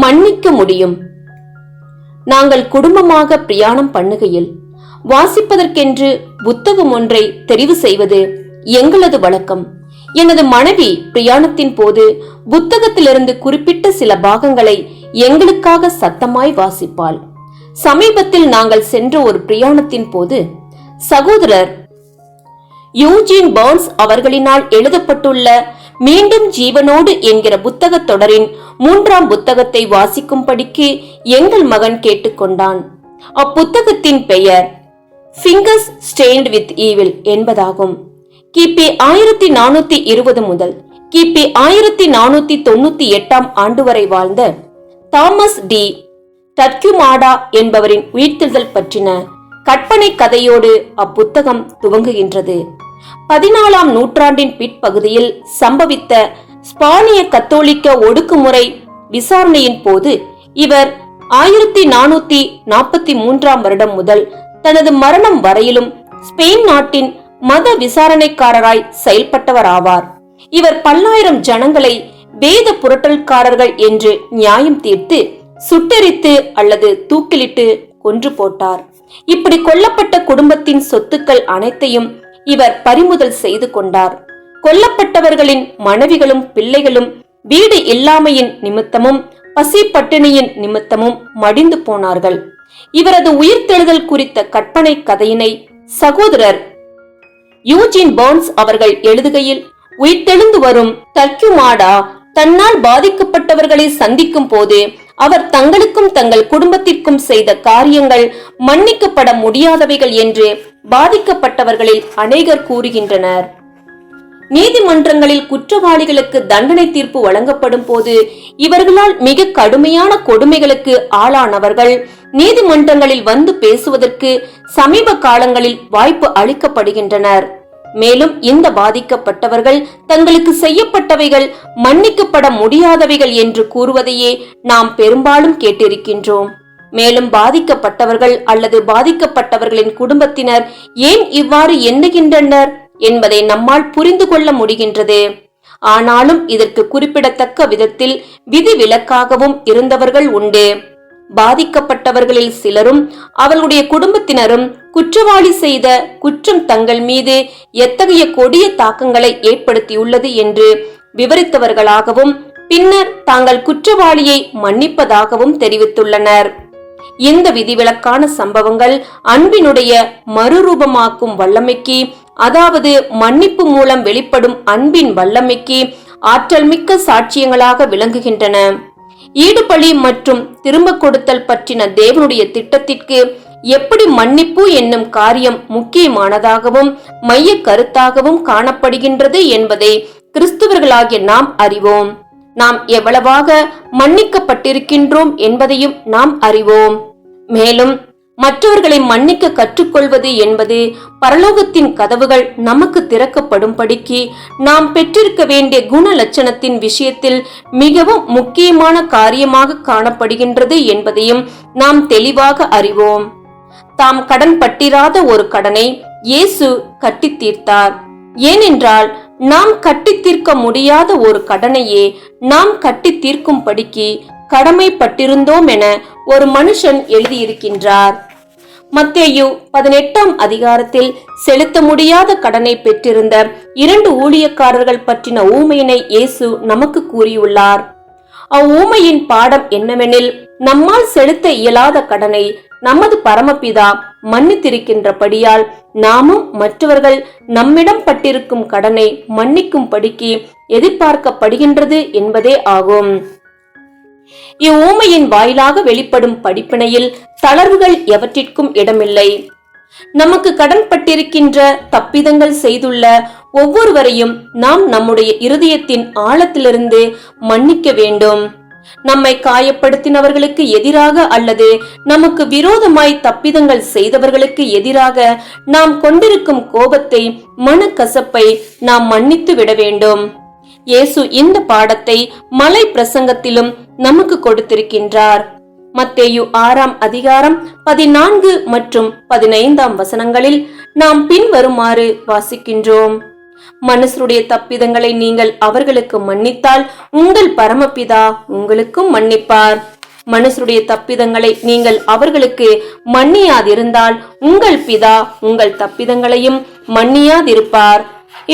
மன்னிக்க முடியும். நாங்கள் குடும்பமாக பிரயாணம் பண்ணுகையில் வாசிப்பதற்கென்று புத்தகம் ஒன்றை தெரிவு செய்வது எங்களது வழக்கம். எனது மனைவி பிரயாணத்தின் போது புத்தகத்திலிருந்து குறிப்பிட்ட சில பாகங்களை எங்களுக்காக சத்தமாய் வாசிப்பாள். சமீபத்தில் நாங்கள் சென்ற ஒரு பிரயாணத்தின் போது சகோதரர் யூஜின் பர்ன்ஸ் அவர்களினால் எழுதப்பட்டுள்ள மீண்டும் ஜீவனோடு என்கிற புத்தகத் தொடரின் 3ஆம் புத்தகத்தை வாசிக்கும்படிக்கு எங்கள் மகன் கேட்டுக்கொண்டான். அப்புத்தகத்தின் பெயர் ஃபிங்கர்ஸ் ஸ்டெயின்ட் வித் ஈவில் என்பதாகும். கிபி 1420 முதல் கிபி 1498 ஆண்டு வரை வாழ்ந்த தாமஸ் டி டர்க்யூமாடா என்பவரின் உயிர்த்தெழுதல் பற்றின கற்பனை கதையோடு அப்புத்தகம் துவங்குகின்றது. 14ஆம் நூற்றாண்டின் பிற்பகுதியில் சம்பவித்த ஸ்பானிய கத்தோலிக்க ஒடுக்குமுறை விசாரணையின் போது இவர் 1443ஆம் வருடம் முதல் தனது மரணம் வரையிலும் ஸ்பெயின் நாட்டின் மத விசாரணைக்காரராய் செயல்பட்டவர் ஆவார். இவர் பல்லாயிரம் ஜனங்களை வேத புரட்டல்காரர்கள் என்று நியாயம் தீர்த்து சுட்டெரித்து அல்லது தூக்கிலிட்டு கொன்று போட்டார். இப்படி கொல்லப்பட்ட குடும்பத்தின் சொத்துக்கள் அனைத்தையும் இவர் பறிமுதல் செய்து கொண்டார். கொல்லப்பட்டவர்களின் மனைவிகளும் பிள்ளைகளும் வீடு இல்லாமையின் நிமித்தமும் பசி பட்டினியின் நிமித்தமும் மடிந்து போனார்கள். இவரது உயிர்த்தெழுதல் குறித்த கற்பனை கதையினை சகோதரர் யூஜின் பர்ன்ஸ் அவர்கள் எழுதுகையில், உயிர்த்தெழுந்து வரும் டர்க்யூமாடா தன்னால் பாதிக்கப்பட்டவர்களை சந்திக்கும் போது அவர் தங்களுக்கும் தங்கள் குடும்பத்திற்கும் செய்த காரியங்கள் மன்னிக்கப்பட முடியாதவைகள் என்று பாதிக்கப்பட்டவர்களில் அநேகர் கூறுகின்றனர். நீதிமன்றங்களில் குற்றவாளிகளுக்கு தண்டனை தீர்ப்பு வழங்கப்படும் போது இவர்களால் மிக கடுமையான கொடுமைகளுக்கு ஆளானவர்கள் நீதிமன்றங்களில் வந்து பேசுவதற்கு சமீப காலங்களில் வாய்ப்பு அளிக்கப்படுகின்றனர். மேலும் இந்த பாதிக்கப்பட்டவர்கள் தங்களுக்கு செய்யப்பட்டவைகள் மன்னிக்கப்பட முடியாதவைகள் என்று கூறுவதையே நாம் பெரும்பாலும் கேட்டிருக்கின்றோம். மேலும் பாதிக்கப்பட்டவர்கள் அல்லது பாதிக்கப்பட்டவர்களின் குடும்பத்தினர் ஏன் இவ்வாறு எண்ணுகின்றனர் என்பதை நம்மால் புரிந்து கொள்ள முடிகின்றது. ஆனாலும் இதற்கு குறிப்பிடத்தக்க விதத்தில் விதிவிலக்காகவும் இருந்தவர்கள் உண்டு. பாதிக்கப்பட்டவர்களில் சிலரும் அவர்களுடைய குடும்பத்தினரும் குற்றவாளி செய்த குற்றம் தங்கள் மீது எத்தகைய கொடிய தாக்கங்களை ஏற்படுத்தியுள்ளது என்று விவரித்தவர்களாகவும் பின்னர் தாங்கள் குற்றவாளியை மன்னிப்பதாகவும் தெரிவித்துள்ளனர். இந்த விதிவிலக்கான சம்பவங்கள் அன்பினுடைய மறுரூபமாக்கும் வல்லமைக்கு, அதாவது மன்னிப்பு மூலம் வெளிப்படும் அன்பின் வல்லமைக்கு ஆற்றல் மிக்க சாட்சியங்களாக விளங்குகின்றன. ஈடுபலி மற்றும் திரும்ப கொடுத்தல் பற்றின தேவனுடைய திட்டத்திற்கு எப்படி மன்னிப்பு என்னும் காரியம் முக்கியமானதாகவும் மைய கருத்தாகவும் காணப்படுகின்றது என்பதை கிறிஸ்துவர்களாகிய நாம் அறிவோம். நாம் எவ்வளவாக மன்னிக்கப்பட்டிருக்கின்றோம் என்பதையும் நாம் அறிவோம். மேலும் மற்றவர்களை மன்னிக்க கற்றுக்கொள்வது என்பது பரலோகத்தின் கதவுகள் நமக்கு திறக்கப்படும்படிக்கு நாம் பெற்றிருக்க வேண்டிய குண லட்சணத்தின் விஷயத்தில் மிகவும் முக்கியமான காரியமாக காணப்படுகின்றது என்பதையும் நாம் தெளிவாக அறிவோம். தாம் கடன் பட்டிராத ஒரு கடனை இயேசு கட்டி தீர்த்தார். ஏனென்றால் நாம் கட்டி தீர்க்க முடியாத ஒரு கடனையே நாம் கட்டி தீர்க்கும்படிக்கு கடமைப்பட்டிருந்தோம் என ஒரு மனுஷன் எழுதியிருக்கின்றார். மத்தேயு 18ஆம் அதிகாரத்தில் செலுத்த முடியாத கடனை பெற்றிருந்த 2 ஊழியக்காரர்கள் பற்றின ஊமையினை இயேசு நமக்கு கூறியுள்ளார். அவ்வூமையின் பாடம் என்னவெனில், நம்மால் செலுத்த இயலாத கடனை நமது பரமபிதா மன்னித்திருக்கின்றபடியால் நாமும் மற்றவர்கள் நம்மிடம் பட்டிருக்கும் கடனை மன்னிக்கும்படிக்கு எதிர்பார்க்கப்படுகின்றது என்பதே ஆகும். இவ்வூமையின் வாயிலாக வெளிப்படும் படிப்பினையில் தளர்வுகள் எவற்றிற்கும் இடமில்லை. நமக்கு கடன் பட்டிருக்கின்ற தப்பிதங்கள் செய்துள்ள ஒவ்வொருவரையும் நாம் நம்முடைய இருதயத்தின் ஆழத்திலிருந்து மன்னிக்க வேண்டும். நம்மை காயப்படுத்தினவர்களுக்கு எதிராக அல்லது நமக்கு விரோதமாய் தப்பிதங்கள் செய்தவர்களுக்கு எதிராக நாம் கொண்டிருக்கும் கோபத்தை, மனக்கசப்பை நாம் மன்னித்து விட வேண்டும். இயேசு இந்த பாடத்தை மலை பிரசங்கத்திலும் நமக்கு கொடுத்திருக்கின்றார். மத்தேயு 6ஆம் அதிகாரம் 14 மற்றும் 15ஆம் வசனங்களில் நாம் பின்வருமாறு வாசிக்கின்றோம். மனுஷருடைய தப்பிதங்களை நீங்கள் அவர்களுக்கு மன்னித்தால் உங்கள் பரமபிதா உங்களுக்கும் மன்னிப்பார். மனுஷருடைய தப்பிதங்களை நீங்கள் அவர்களுக்கு மன்னியாதிருந்தால் உங்கள் பிதா உங்கள் தப்பிதங்களையும் மன்னியாதிருப்பார்.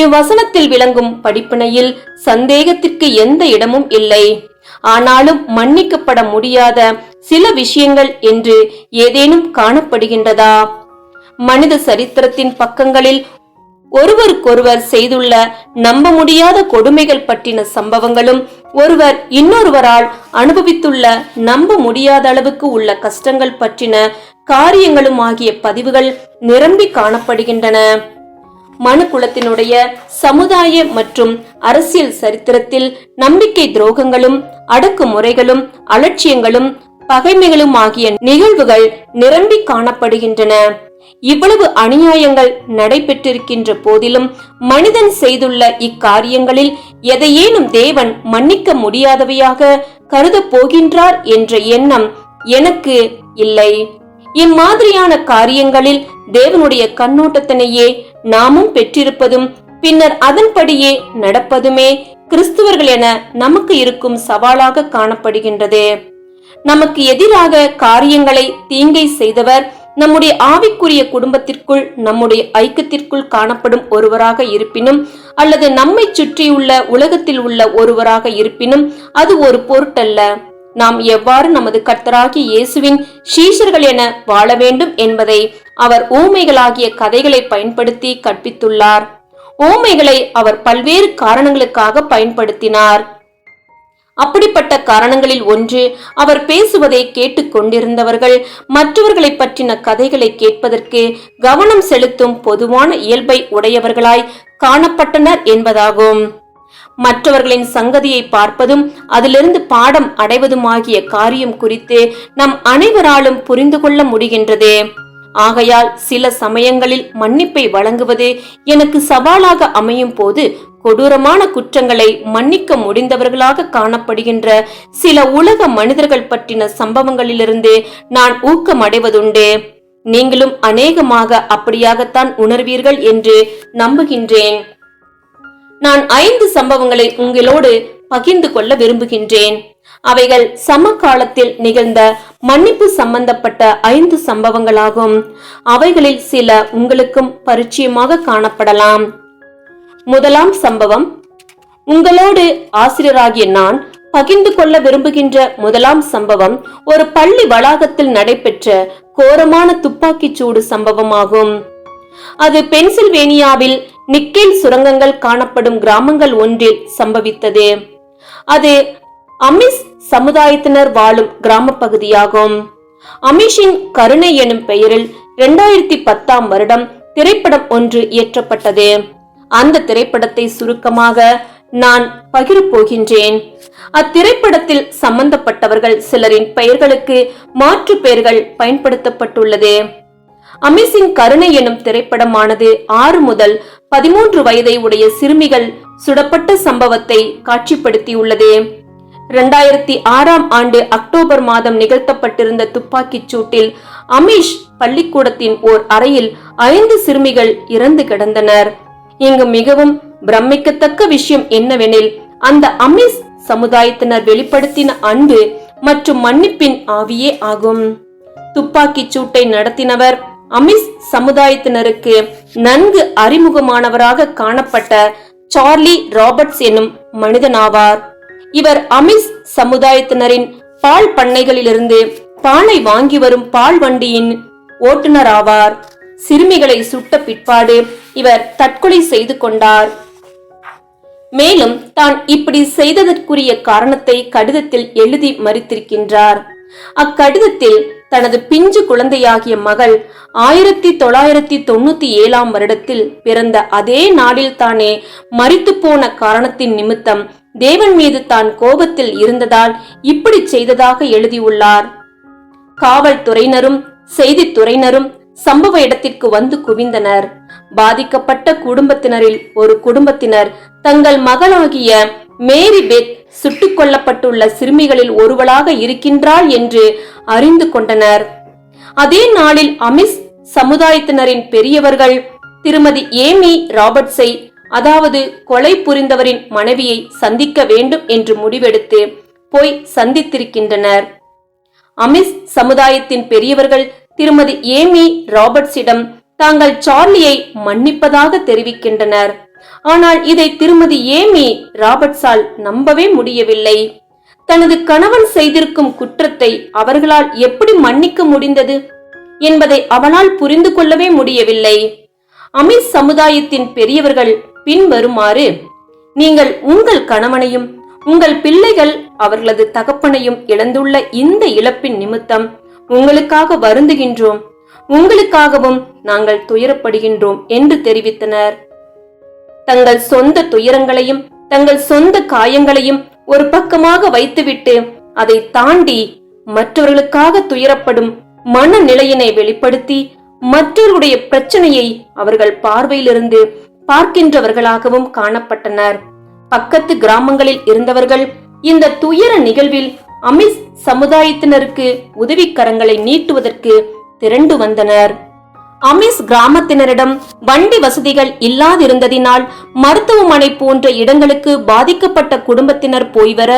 இவ்வசனத்தில் விளங்கும் படிப்பினையில் சந்தேகத்திற்கு எந்த இடமும் இல்லை. ஆனாலும் மன்னிக்கப்பட முடியாத சில விஷயங்கள் என்று ஏதேனும் காணப்படுகின்றதா? மனித சரித்திரத்தின் பக்கங்களில் ஒருவருக்கொருவர் செய்துள்ள நம்ப முடியாத கொடுமைகள் பற்றின சம்பவங்களும் ஒருவர் இன்னொருவரால் அனுபவித்துள்ள நம்ப முடியாத அளவுக்கு உள்ள கஷ்டங்கள் பற்றின காரியங்களும் ஆகிய பதிவுகள் நிரம்பி காணப்படுகின்றன. மனு குலத்தினுடைய சமுதாய மற்றும் அரசியல் சரித்திரத்தில் நம்பிக்கை துரோகங்களும் அடக்குமுறைகளும் அலட்சியங்களும் பகைமைகளும் ஆகிய நிகழ்வுகள் நிரம்பி காணப்படுகின்றன. இவ்வளவு அநியாயங்கள் நடைபெற்றிருக்கின்ற போதிலும் மனிதன் செய்துள்ள இக்காரியங்களில் எதையேனும் தேவன் மன்னிக்க முடியாதவையாக கருத போகின்றார் என்ற எண்ணம் எனக்கு இல்லை. இம்மாதிரியான காரியங்களில் தேவனுடைய கண்ணோட்டத்தினையே நாமும் பெற்றிருப்பதும் பின்னர் அதன்படியே நடப்பதுமே கிறிஸ்துவர்கள் என நமக்கு இருக்கும் சவாலாக காணப்படுகின்றது. நமக்கு எதிராக காரியங்களை தீங்கை செய்தவர் நம்முடைய ஆவிக்குரிய குடும்பத்திற்குள் நம்முடைய ஐக்கியத்திற்குள் காணப்படும் ஒருவராக இருப்பினும் அல்லது நம்மை சுற்றியுள்ள உலகத்தில் உள்ள ஒருவராக இருப்பினும் அது ஒரு பொருட்டல்ல. நாம் எவ்வாறு நமது கர்த்தராகிய இயேசுவின் சீஷர்கள் என வாழ வேண்டும் என்பதை அவர் ஊமைகளாகிய கதைகளை பயன்படுத்தி கற்பித்துள்ளார். ஊமைகளை அவர் பல்வேறு காரணங்களுக்காக பயன்படுத்தினார். அப்படிப்பட்ட காரணங்களில் ஒன்று, அவர் பேசுவதை கேட்டுக் கொண்டிருந்தவர்கள் மற்றவர்களை பற்றின கதைகளை கேட்பதற்கு கவனம் செலுத்தும் பொதுவான இயல்பை உடையவர்களாய் காணப்பட்டனர் என்பதாகும். மற்றவர்களின் சங்கதியை பார்ப்பதும் அதிலிருந்து பாடம் அடைவதுமாகிய காரியம் குறித்து நம் அனைவராலும் புரிந்து கொள்ள முடிகின்றது. ஆகையால் சில சமயங்களில் மன்னிப்பை வழங்குவது எனக்கு சவாலாக அமையும் போது கொடூரமான குற்றங்களை மன்னிக்க முடிந்தவர்களாக காணப்படுகின்ற சில உலக மனிதர்கள் பற்றின சம்பவங்களிலிருந்து நான் ஊக்கம் அடைவதுண்டு. நீங்களும் அநேகமாக அப்படியாகத்தான் உணர்வீர்கள் என்று நம்புகின்றேன். நான் 5 சம்பவங்களை உங்களோடு பகிர்ந்து கொள்ள விரும்புகின்றேன். அவைகள் சமகாலத்தில் நிகழ்ந்த மன்னிப்பு சம்பந்தப்பட்ட 5 சம்பவங்களாகும். அவைகளில் சில உங்களுக்கும் பரிச்சயமாக காணப்படலாம். முதலாம் சம்பவம், உங்களோடு ஆசிரியராகிய நான் பகிர்ந்து கொள்ள விரும்புகின்ற முதலாம் சம்பவம் ஒரு பள்ளி வளாகத்தில் நடைபெற்ற கோரமான துப்பாக்கிச் சூடு சம்பவமாகும். அது பென்சில்வேனியாவில் நிக்கேல் சுரங்கங்கள் காணப்படும் கிராமங்கள் ஒன்றில் சம்பவித்தது. அது அமிஸ் சமுதாயத்தினர் வாழும் கிராம பகுதியாகும். அமிஷின் கருணை எனும் பெயரில் 2010 வருடம் திரைப்படம் ஒன்று இயற்றப்பட்டது. அந்த திரைப்படத்தை சுருக்கமாக நான் பகிரப் போகின்றேன். அத்திரைப்படத்தில் சம்பந்தப்பட்டவர்கள் சிலரின் பெயர்களுக்கு மாற்று பெயர்கள் பயன்படுத்தப்பட்டுள்ளது. அமிஷின் கருணை எனும் திரைப்படமானது 6 முதல் 13 வயதை உடைய சிறுமிகள் சுடப்பட்ட சம்பவத்தை காட்சிப்படுத்தியுள்ளது. 2006 அக்டோபர் மாதம் நிகழ்த்தப்பட்டிருந்த துப்பாக்கிச் சூட்டில் அமிஷ் பள்ளிக்கூடத்தின் ஓர் அறையில் 5 சிறுமிகள் இறந்து கிடந்தனர். இங்கு மிகவும் பிரமிக்கத்தக்க விஷயம் என்னவெனில், அந்த அமிஷ் சமுதாயத்தினர் வெளிப்படுத்தின அன்பு மற்றும் மன்னிப்பின் ஆவியே ஆகும். துப்பாக்கிச் சூட்டை நடத்தினவர் அமிஷ் சமுதாயத்தினருக்கு நன்கு அறிமுகமானவராக காணப்பட்ட சார்லி ராபர்ட்ஸ் எனும் மனிதனாவார். இவர் அமிஷ் சமுதாயத்தினரின் பால் பண்ணைகளிலிருந்து பாலை வாங்கி வரும் பால் வண்டியின் ஓட்டுநர் ஆவார். சிறுமிகளை சுட்ட பிற்பாடு இவர் தற்கொலை செய்து கொண்டார். மேலும் தான் இப்படி செய்ததற்குரிய காரணத்தை கடிதத்தில் எழுதி மறித்திருக்கின்றார். அக்கடிதத்தில் தனது பிஞ்சு குழந்தையாகிய மகள் 1997 வருடத்தில் பிறந்த அதே நாளில் தானே மரித்து போன காரணத்தின் நிமித்தம் தேவன் மீது தான் கோபத்தில் இருந்ததால் இப்படி செய்ததாக எழுதியுள்ளார். காவல்துறையினரும் செய்தித்துறையினரும் சம்பவ இடத்திற்கு வந்து குவிந்தனர். பாதிக்கப்பட்ட குடும்பத்தினரில் ஒரு குடும்பத்தினர் தங்கள் மகளாகிய மேரி பெத் சுட்டுக் கொல்லப்பட்டுள்ள சிறுமிகளில் ஒருவளாக இருக்கின்றாள் என்று அறிந்து கொண்டனர். அதே நாளில் அமிஷ் சமுதாயத்தினரின் பெரியவர்கள் திருமதி ஏமி ராபர்ட்ஸை அதாவது கொலை புரிந்தவரின் மனைவியை சந்திக்க வேண்டும் என்று முடிவெடுத்து போய் சந்தித்திருக்கின்றனர். அமிஸ் சமுதாயத்தின் பெரியவர்கள் திருமதி ஏமி ராபர்ட்ஸிடம் தாங்கள் சார்லியை மன்னிப்பதாக தெரிவிக்கின்றனர். ஆனால் இதை திருமதி ஏமி ராபர்ட்ஸால் நம்பவே முடியவில்லை. தனது கணவன் செய்திருக்கும் குற்றத்தை அவர்களால் எப்படி மன்னிக்க முடிந்தது என்பதை அவளால் புரிந்து கொள்ளவே முடியவில்லை. அமிஸ் சமுதாயத்தின் பெரியவர்கள் பின்வருமாறு: நீங்கள் உங்கள் கணவனையும் உங்கள் பிள்ளைகள் அவர்களது தகப்பனையும் இழந்துள்ள இந்த இழப்பின் நிமித்தம் உங்களுக்காக வருந்துகின்றோம், உங்களுக்காகவும் நாங்கள் துயரப்படுகின்றோம் என்று தெரிவித்தனர். தங்கள் சொந்த துயரங்களையும் தங்கள் சொந்த காயங்களையும் ஒரு பக்கமாக வைத்துவிட்டு அதை தாண்டி மற்றவர்களுக்காக துயரப்படும் மனநிலையினை வெளிப்படுத்தி மற்றவருடைய பிரச்சனையை அவர்கள் பார்வையிலிருந்து பார்க்கின்றவர்களாகவும் காணப்பட்டனர். பக்கத்து கிராமங்களில் இருந்தவர்கள் இந்த துயர நிகழ்வில் அமிஸ் சமுதாயத்தினருக்கு உதவிக்கரங்களை நீட்டுவதற்கு திரண்டு வந்தனர். அமிஸ் கிராமத்தினரிடம் வண்டி வசதிகள் இல்லாதிருந்ததினால் மருத்துவமனை போன்ற இடங்களுக்கு பாதிக்கப்பட்ட குடும்பத்தினர் போய் வர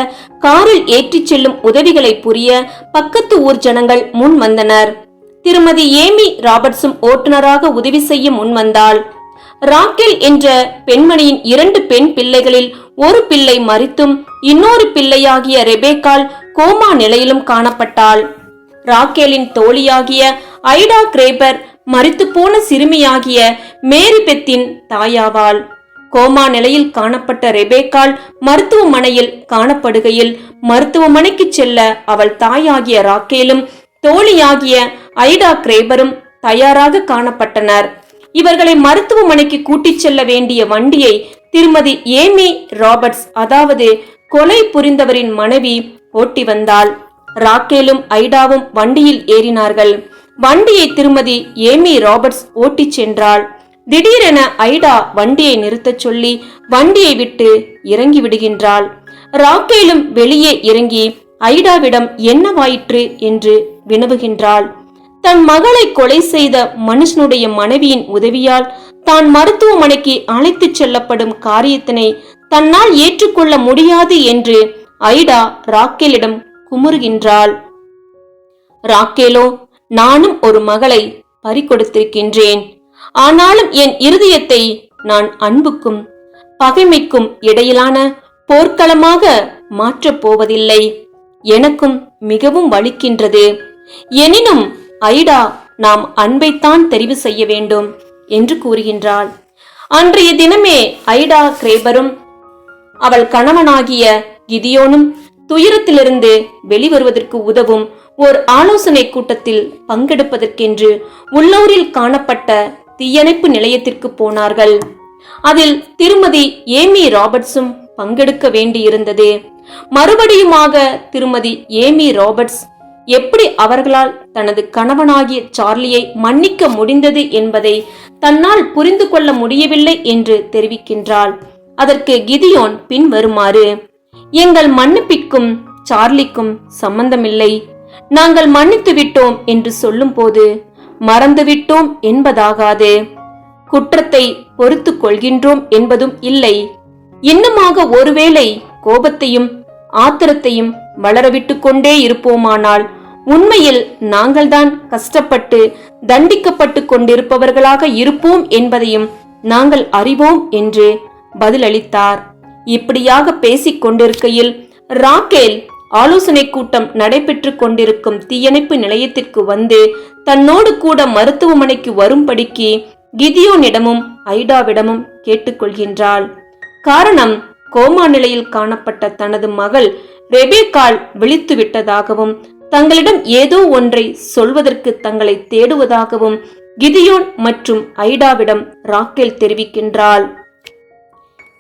காரில் ஏற்றிச் செல்லும் உதவிகளை புரிய பக்கத்து ஊர் ஜனங்கள் முன் வந்தனர். திருமதி ஏமி ராபர்ட்ஸும் ஓட்டுநராக உதவி செய்ய முன்வந்தாள். ராக்கேல் என்ற பெண்மணியின் 2 பெண் பிள்ளைகளில் ஒரு பிள்ளை மரித்தும் இன்னொரு பிள்ளையாகிய ரெபேக்கால் கோமா நிலையிலும் காணப்பட்டாள். ராக்கேலின் தோழியாகிய ஐடா கிரேபர் மரித்து போன சிறுமியாகிய மேரி பெத்தின் தாயாவாள். கோமா நிலையில் காணப்பட்ட ரெபேக்கால் மருத்துவமனையில் காணப்படுகையில் மருத்துவமனைக்கு செல்ல அவள் தாயாகிய ராக்கேலும் தோழியாகிய ஐடா கிரேபரும் தயாராக காணப்பட்டனர். இவர்களை மருத்துவமனைக்கு கூட்டிச் செல்ல வேண்டிய வண்டியை திருமதி ஏமி ராபர்ட்ஸ், அதாவது கொலை புரிந்தவரின் மனைவி, ஓட்டி வந்தாள். ராக்கேலும் ஐடாவும் வண்டியில் ஏறினார்கள். வண்டியை திருமதி ஏமி ராபர்ட்ஸ் ஓட்டிச் சென்றாள். திடீரென ஐடா வண்டியை நிறுத்தச் சொல்லி வண்டியை விட்டு இறங்கி விடுகின்றாள். ராக்கேலும் வெளியே இறங்கி ஐடாவிடம் என்னவாயிற்று என்று வினவுகின்றாள். தன் மகளை கொலை செய்த மனுஷனுடைய மனைவியின் உதவியால் தான் மருத்துவமனைக்கு அழைத்துச் செல்லப்படும் காரியத்தினை தன்னால் ஏற்றுக்கொள்ள முடியாது என்று ஐடா ராக்கேலிடம் குமுறுகின்றாள். ராக்கேலோ, நானும் ஒரு மகளை பறிகொடுத்திருக்கின்றேன். ஆனாலும் என் இருதயத்தை நான் அன்புக்கும் பகைமைக்கும் இடையிலான போர்க்களமாக மாற்றப் போவதில்லை. எனக்கும் மிகவும் வலிக்கின்றது. எனினும் ஐடா, நாம் அன்பைத்தான் தெரிவு செய்ய வேண்டும் என்று கூறுகின்றாள். அன்றைய தினமே ஐடா கிரேபரும் அவள் கணவனாகிய கிதியோனும் துயரத்திலிருந்து வெளிவருவதற்கு உதவும் ஓர் ஆலோசனை கூட்டத்தில் பங்கெடுப்பதற்கென்று உள்ளூரில் காணப்பட்ட தீயணைப்பு நிலையத்திற்கு போனார்கள். அதில் திருமதி ஏமி ராபர்ட்ஸும் பங்கெடுக்க வேண்டியிருந்தது. மறுபடியுமாக திருமதி ஏமி ராபர்ட்ஸ் எப்படி அவர்களால் தனது கணவனாகிய சார்லியை மன்னிக்க முடிந்தது என்பதை தன்னால் புரிந்து கொள்ள முடியவில்லை என்று தெரிவிக்கின்றாள். அதற்கு கிதியோன் பின்வருமாறு: எங்கள் மன்னிப்பிற்கும் சார்லிக்கும் சம்பந்தமில்லை. நாங்கள் மன்னித்து விட்டோம் என்று சொல்லும் போது மறந்துவிட்டோம் என்பதாகாது. குற்றத்தை பொறுத்து கொள்கின்றோம் என்பதும் இல்லை. இன்னுமாக ஒருவேளை கோபத்தையும் ஆத்திரத்தையும் வளரவிட்டு கொண்டே இருப்போமானால் உண்மையில் நாங்கள்தான் கஷ்டப்பட்டு தண்டிக்கப்பட்டு கொண்டிருப்பவர்களாக இருப்போம் என்பதையும் நாங்கள் அறிவோம் என்று பதிலளித்தார். இப்படியாக பேசிக் கொண்டிருக்கையில் ராக்கேல் ஆலோசனை கூட்டம் நடைபெற்று கொண்டிருக்கும் தீயணைப்பு நிலையத்திற்கு வந்து தன்னோடு கூட மருத்துவமனைக்கு வரும்படிக்கு கிதியோனிடமும் ஐடாவிடமும் கேட்டுக்கொள்கின்றாள். காரணம், கோமா நிலையில் காணப்பட்ட தனது மகள் ரெபேக்காள் விழித்து விட்டதாகவும் தங்களிடம் ஏதோ ஒன்றை சொல்வதற்கு தங்களை தேடுவதாகவும் கிதியோன் மற்றும் ஐடாவிடம் ராக்கேல் தெரிவிக்கின்றாள்.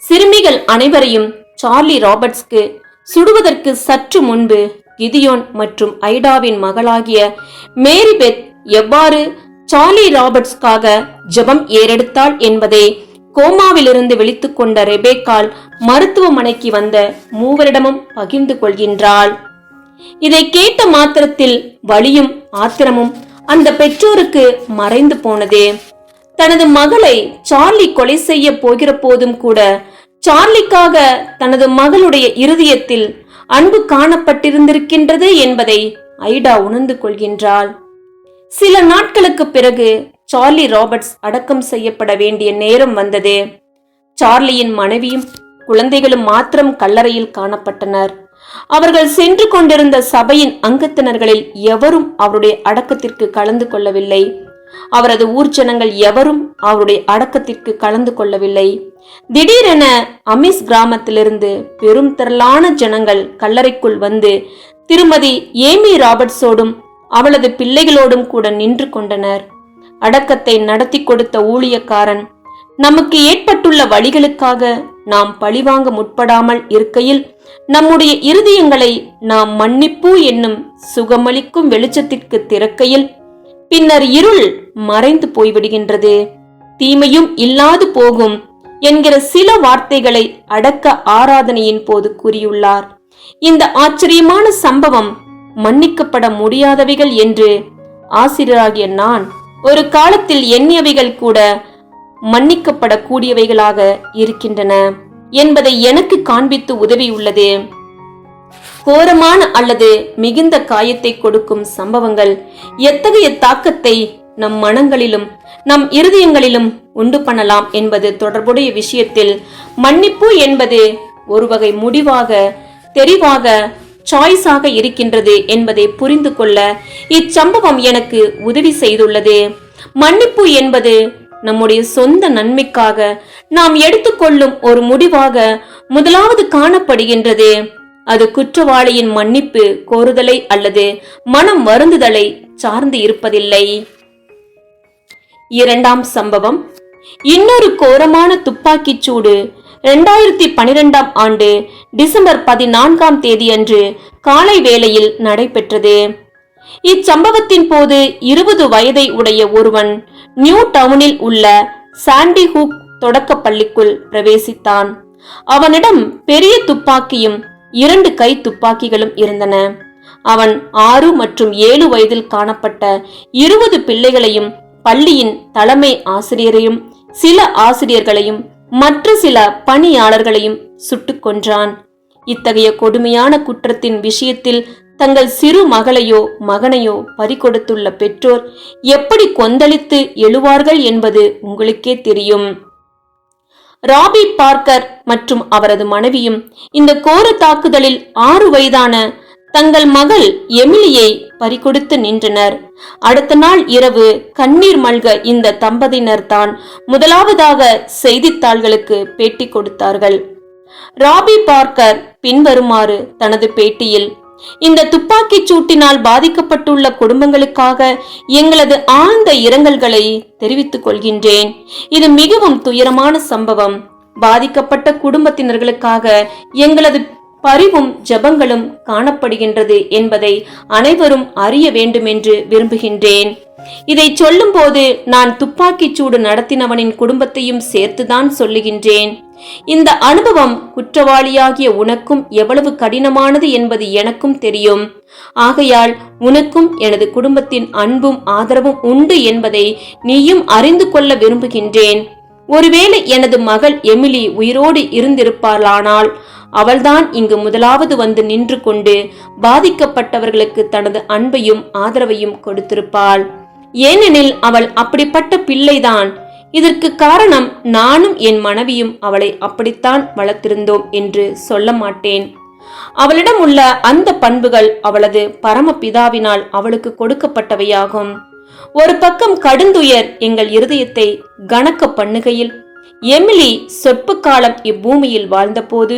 சிறுமிகள் அனைவரையும் சார்லி ராபர்ட்ஸ்க்கு சுடுவதற்கு சற்று முன்பு கிதியோன் மற்றும் ஐடாவின் மகளாகிய மேரி பெத் எவ்வாறு சார்லி ராபர்ட்ஸ்காக ஜெபம் ஏறெடுத்தாள் என்பதை கோமாவிலிருந்து விழித்துக் கொண்ட ரெபேக்காள் மருத்துவமனைக்கு வந்த மூவரிடமும் பகிர்ந்து கொள்கின்றாள். இதை கேட்ட மாத்திரத்தில் வலியும் ஆத்திரமும் அந்த பெற்றோருக்கு மறைந்து போனது. தனது மகளை சார்லி கொலை செய்ய போகிற போதும் கூட சார்லிக்காக தனது மகளுடைய இருதயத்தில் அன்பு காணப்பட்டிருந்திருக்கின்றது என்பதை ஐடா உணர்ந்து கொள்கின்றாள். சில நாட்களுக்கு பிறகு சார்லி ராபர்ட்ஸ் அடக்கம் செய்யப்பட வேண்டிய நேரம் வந்தது. சார்லியின் மனைவியும் குழந்தைகளும் மாத்திரம் கல்லறையில் காணப்பட்டனர். அவர்கள் சென்று கொண்டிருந்த சபையின் அங்கத்தினர்களில் எவரும் அவருடைய அடக்கத்திற்கு கலந்து கொள்ளவில்லை. அவரது ஊர்ஜனங்கள் எவரும் அவருடைய அடக்கத்திற்கு கலந்து கொள்ளவில்லை. திடீரென அமிஸ் கிராமத்திலிருந்து பெரும் திரளான ஜனங்கள் கல்லறைக்குள் வந்து திருமதி ஏமி ராபர்ட்ஸோடும் அவளது பிள்ளைகளோடும் கூட நின்று கொண்டனர். அடக்கத்தை நடத்தி கொடுத்த ஊழியக்காரன், நமக்கு ஏற்பட்டுள்ள வழிகளுக்காக நாம் பழிவாங்க முற்படாமல் இருக்கையில் நம்முடைய இருதயங்களை நாம் மன்னிப்பு என்னும் சுகமளிக்கும் வெளிச்சத்திற்கு திறக்கையில் பின்னர் இருள் மறைந்து போய்விடுகின்றது, தீமையும் இல்லாது போகும் என்கிற சில வார்த்தைகளை அடக்க ஆராதனையின் போது கூறியுள்ளார். இந்த ஆச்சரியமான சம்பவம் மன்னிக்கப்பட முடியாதவைகள் என்று ஆசிரியராகிய நான் ஒரு காலத்தில் எண்ணியவைகள் கூட மன்னிக்கப்படக்கூடியவைகளாக இருக்கின்றன என்பதை எனக்கு காண்பித்து உதவியுள்ளது. கோரமான அல்லது மிகுந்த காயத்தை கொடுக்கும் சம்பவங்கள் எத்தகைய தாக்கத்தை நம் மனங்களிலும் நம் இருதயங்களிலும் உண்டு பண்ணலாம் என்பது தொடர்புடைய விஷயத்தில் மன்னிப்பு என்பது ஒரு வகை முடிவாக, தெரிவாக, சாய்ஸாக இருக்கின்றது என்பதை புரிந்து கொள்ள இச்சம்பவம் எனக்கு உதவி செய்துள்ளது. மன்னிப்பு என்பது நம்முடைய சொந்த நன்மைக்காக நாம் எடுத்துக்கொள்ளும் ஒரு முடிவாக முதலாவது காணப்படுகின்றது. அது குற்றவாளியின் மன்னிப்பு கோருதலை அல்லது மனம் வருந்துதலை சார்ந்து இருப்பதில்லை. இரண்டாம் சம்பவம், இன்னொரு கோரமான துப்பாக்கிச் சூடு 2012 ஆண்டு டிசம்பர் 14 அன்று காலை வேளையில் நடைபெற்றது. இச்சம்பவத்தின் போது 20 வயதை உடைய ஒருவன் நியூ டவுனில் உள்ள சாண்டி ஹூக் தொடக்க பள்ளிக்குள் பிரவேசித்தான். அவனிடம் பெரிய துப்பாக்கியும் 2 கை துப்பாக்கிகளும் இருந்தன. அவன் 6 மற்றும் 7 வயதில் காணப்பட்ட 20 பிள்ளைகளையும் பள்ளியின் தலைமை ஆசிரியரையும் சில ஆசிரியர்களையும் மற்ற சில பணியாளர்களையும் சுட்டுக் கொன்றான். இத்தகைய கொடுமையான குற்றத்தின் விஷயத்தில் தங்கள் சிறு மகளையோ மகனையோ பறிகொடுத்துள்ள பெற்றோர் எப்படி கொந்தளித்து எழுவார்கள் என்பது உங்களுக்கே தெரியும். ராபி பார்க்கர் மற்றும் அவரது மனைவியும் இந்த கோர தாக்குதலில் 6 வயதான தங்கள் மகள் எமிலியை பறிகொடுத்து நின்றனர். அடுத்த நாள் இரவு கண்ணீர் மல்க இந்த தம்பதியினர் தான் முதலாவதாக செய்தித்தாள்களுக்கு பேட்டி கொடுத்தார்கள். ராபி பார்க்கர் பின்வருமாறு தனது பேட்டியில், இந்த துப்பாக்கிச் சூட்டினால் பாதிக்கப்பட்டுள்ள குடும்பங்களுக்காக எங்களது ஆழ்ந்த இரங்கல்களை தெரிவித்துக் கொள்கின்றேன். இது மிகவும் துயரமான சம்பவம். பாதிக்கப்பட்ட குடும்பத்தினர்களுக்காக எங்களது பரிவும் ஜெபங்களும் காணப்படுகின்றது என்பதை அனைவரும் அறிய வேண்டும் என்று விரும்புகின்றேன். இதை சொல்லும் போது நான் துப்பாக்கிச் சூடு நடத்தினவனின் குடும்பத்தையும் சேர்த்துதான் சொல்லுகின்றேன். இந்த அனுபவம் குற்றவாளியாகிய உனக்கும் எவ்வளவு கடினமானது என்பது எனக்கும் தெரியும். ஆகையால் உனக்கும் எனது குடும்பத்தின் அன்பும் ஆதரவும் உண்டு என்பதை நீயும் அறிந்து கொள்ள விரும்புகின்றேன். ஒருவேளை எனது மகள் எமிலி உயிரோடு இருந்திருப்பாளானால் அவள்தான் இங்கு முதலாவது வந்து நின்று கொண்டு பாதிக்கப்பட்டவர்களுக்கு தனது அன்பையும் ஆதரவையும் கொடுத்திருப்பாள். ஏனெனில் அவள் அப்படிப்பட்ட பிள்ளைதான். இதற்கு காரணம் நானும் என் மனைவியும் அவளை அப்படித்தான் வளர்த்திருந்தோம் என்று சொல்ல மாட்டேன். அவளிடம் உள்ள அந்த பண்புகள் அவளது பரமபிதாவினால் அவளுக்கு கொடுக்கப்பட்டவையாகும். ஒரு பக்கம் கடுந்துயர் எங்கள் இருதயத்தை கனக்க பண்ணுகையில், எமிலி சொற்ப காலம் இப்பூமியில் வாழ்ந்தபோது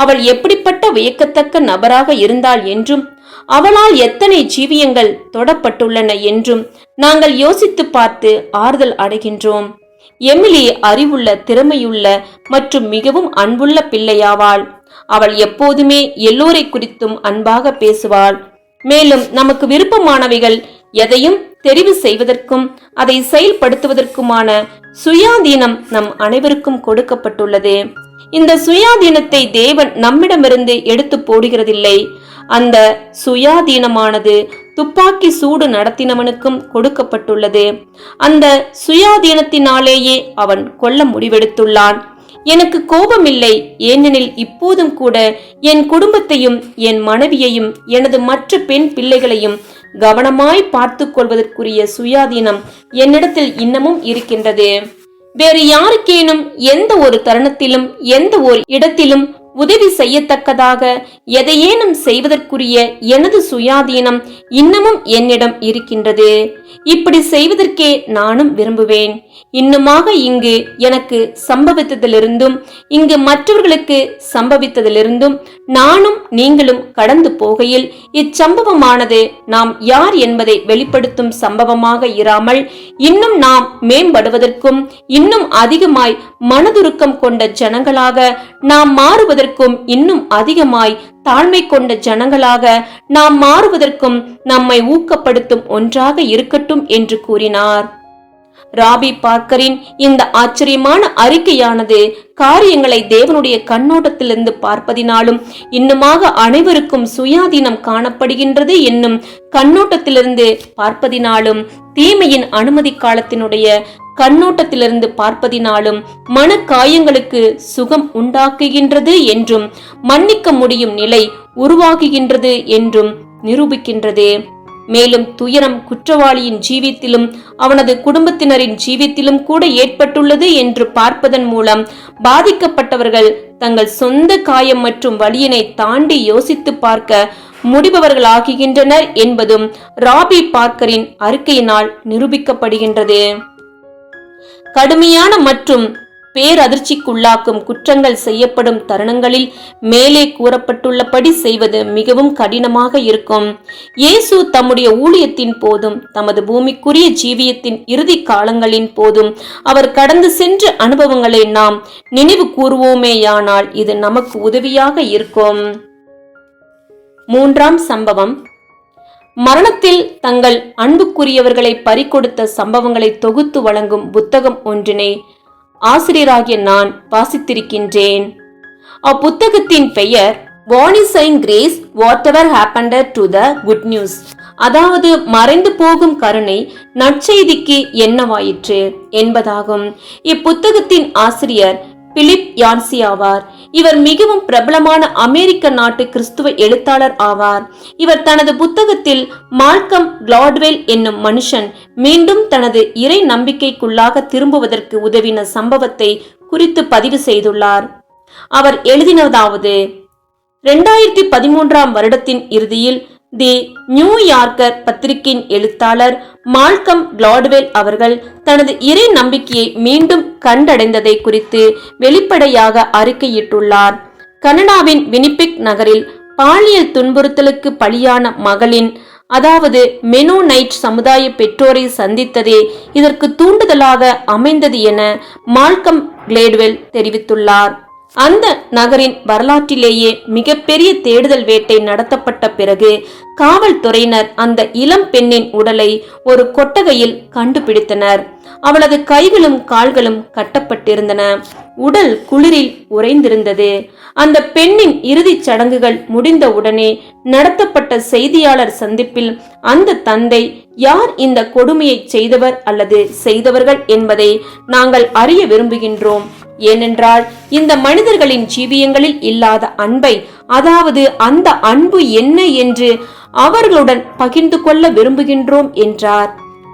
அவள் எப்படிப்பட்ட வியக்கத்தக்க நபராக இருந்தாள் என்றும் அவளால் எத்தனை ஜீவியங்கள் தொடப்பட்டுள்ளன என்றும் நாங்கள் யோசித்து பார்த்து ஆறுதல் அடைகின்றோம். எமிலி அறிவுள்ள, திறமையுள்ள மற்றும் மிகவும் அன்புள்ள பிள்ளையாவாள். அவள் எப்போதுமே எல்லோரை குறித்தும் அன்பாக பேசுவாள். மேலும் நமக்கு விருப்பமானவைகள் எதையும் தெரிவு செய்வதற்கும் அதை செயல்படுத்துவதற்குமான சுயாதீனம் நம் அனைவருக்கும் கொடுக்கப்பட்டுள்ளது. இந்த சுயாதீனத்தை தேவன் நம்மிடமிருந்து எடுத்து போடுகிறதில்லை. அந்த சுயாதீனமானது துப்பாக்கி சூடு நடத்தினவனுக்கும் கொடுக்கப்பட்டுள்ளது. அந்த சுயாதீனத்தினாலேயே அவன் கொல்ல முடிவெடுத்துள்ளான். எனக்கு கோபமில்லை, ஏனெனில் இப்போதும் கூட என் குடும்பத்தையும் என் மனைவியையும் எனது மற்ற பெண் பிள்ளைகளையும் கவனமாய் பார்த்து கொள்வதற்குரிய சுயாதீனம் என்னிடத்தில் இன்னமும் இருக்கின்றது. வேறு யாருக்கேனும் எந்த ஒரு தருணத்திலும் எந்த ஒரு இடத்திலும் உதவி செய்யத்தக்கதாக எதையேனும் செய்வதற்குரிய எனது சுயாதீனம் இன்னமும் என்னிடம் இருக்கின்றது. இப்படி செய்வதற்கே நானும் விரும்புவேன். இன்னுமாக இங்கு எனக்கு சம்பவித்ததிலிருந்தும் இங்கு மற்றவர்களுக்கு சம்பவித்ததிலிருந்தும் நானும் நீங்களும் கடந்து போகையில் இச்சம்பவமானது நாம் யார் என்பதை வெளிப்படுத்தும் சம்பவமாக இராமல் இன்னும் நாம் மேம்படுவதற்கும் இன்னும் அதிகமாய் மனதுருக்கம் கொண்ட ஜனங்களாக நாம் மாறுவதற்கும் இன்னும் அதிகமாய் தாழ்மை கொண்ட ஜனங்களாக நாம் மாறுவதற்கும் நம்மை ஊக்கப்படுத்தும் ஒன்றாக இருக்கட்டும் என்று கூறினார். ராபி பார்க்கரின் இந்த ஆச்சரியமான அறிக்கையானது காரியங்களை தேவனுடைய கண்ணோட்டத்திலிருந்து பார்ப்பதினாலும் இன்னுமாக அனைவருக்கும் சுயாதீனம் காணப்படுகின்றது என்னும் கண்ணோட்டத்திலிருந்து பார்ப்பதினாலும் தீமையின் அனுமதி காலத்தினுடைய கண்ணோட்டத்திலிருந்து பார்ப்பதினாலும் மன காயங்களுக்கு சுகம் உண்டாக்குகின்றது என்றும் மன்னிக்க முடியும் நிலை உருவாகுகின்றது என்றும் நிரூபிக்கின்றது. மேலும் துயரம் குற்றவாளியின் ஜீவித்திலும் அவனது குடும்பத்தினரின் ஜீவித்திலும் கூட ஏற்பட்டுள்ளது என்று பார்ப்பதன் மூலம் பாதிக்கப்பட்டவர்கள் தங்கள் சொந்த காயம் மற்றும் வலியினை தாண்டி யோசித்து பார்க்க முடிபவர்களாகின்றனர் என்பதும் ராபி பார்க்கரின் அறிக்கையினால் நிரூபிக்கப்படுகின்றது. கடுமையான மற்றும் பேரதிர்ச்சிக்குள்ளாக்கும் குற்றங்கள் செய்யப்படும் தருணங்களில் மேலே கூறப்பட்டுள்ளபடி செய்வது மிகவும் கடினமாக இருக்கும். இயேசு தம்முடைய ஊழியத்தின் போதும் தமது பூமிக்குரிய ஜீவியத்தின் இறுதி காலங்களின் போதும் அவர் கடந்து சென்ற அனுபவங்களை நாம் நினைவு கூறுவோமேயானால் இது நமக்கு உதவியாக இருக்கும். மூன்றாம் சம்பவம், மரணத்தில் தங்கள் அன்புக்குரியவர்களை பறிகொடுத்த சம்பவங்களை தொகுத்து வழங்கும் புத்தகம் ஒன்றினை ஆசிரியராகிய நான் வாசித்திருக்கின்றேன். அப்புத்தகத்தின் பெயர் vanishing grace whatever happened to the good news, அதாவது மறைந்து போகும் கருணை நற்செய்திக்கு என்னவாயிற்று என்பதாகும். இப்புத்தகத்தின் ஆசிரியர் பிலிப் யான்சி ஆவார். இவர் மிகவும் பிரபலமான அமெரிக்க நாட்டு கிறிஸ்துவ எழுத்தாளர் ஆவார். இவர் தனது புத்தகத்தில் மால்கம் கிளாட்வெல் என்னும் மனுஷன் மீண்டும் தனது இறை நம்பிக்கைக்குள்ளாக திரும்புவதற்கு உதவின சம்பவத்தை குறித்து பதிவு செய்துள்ளார். அவர் எழுதினதாவது: 2013 வருடத்தின் இறுதியில் தி நியூயார்க்கர் பத்திரிகையின் எழுத்தாளர் மால்கம் கிளாட்வெல் அவர்கள் தனது இறை நம்பிக்கையை மீண்டும் கண்டடைந்ததை குறித்து வெளிப்படையாக அறிக்கையிட்டுள்ளார். கனடாவின் வினிபெக் நகரில் பாலியல் துன்புறுத்தலுக்கு பலியான மகளின், அதாவது மெனோனைட் சமுதாய பெற்றோரை சந்தித்ததே இதற்கு தூண்டுதலாக அமைந்தது என மால்கம் கிளாட்வெல் தெரிவித்துள்ளார். அந்த நகரின் வரலாற்றிலேயே மிகப்பெரிய தேடுதல் வேட்டை நடத்தப்பட்ட பிறகு காவல்துறையினர் அந்த இளம் பெண்ணின் உடலை ஒரு கொட்டகையில் கண்டுபிடித்தனர். அவளது கைகளும் கால்களும் கட்டப்பட்டிருந்தன. உடல் குளிரில் உறைந்திருந்தது. அந்த பெண்ணின் இறுதிச் சடங்குகள் முடிந்த உடனே நடத்தப்பட்ட செய்தியாளர் சந்திப்பில் அந்த தந்தை யார் இந்த கொடுமையை செய்தவர் அல்லது செய்தவர்கள் என்பதை நாங்கள் அறிய விரும்புகின்றோம். ஏனென்றால் இந்த மனிதர்களின் ஜீவியங்களில் இல்லாத அன்பை, அதாவது அந்த அன்பு என்ன என்று அவர்களுடன் பகிர்ந்து கொள்ள விரும்புகின்றோம் என்றார்.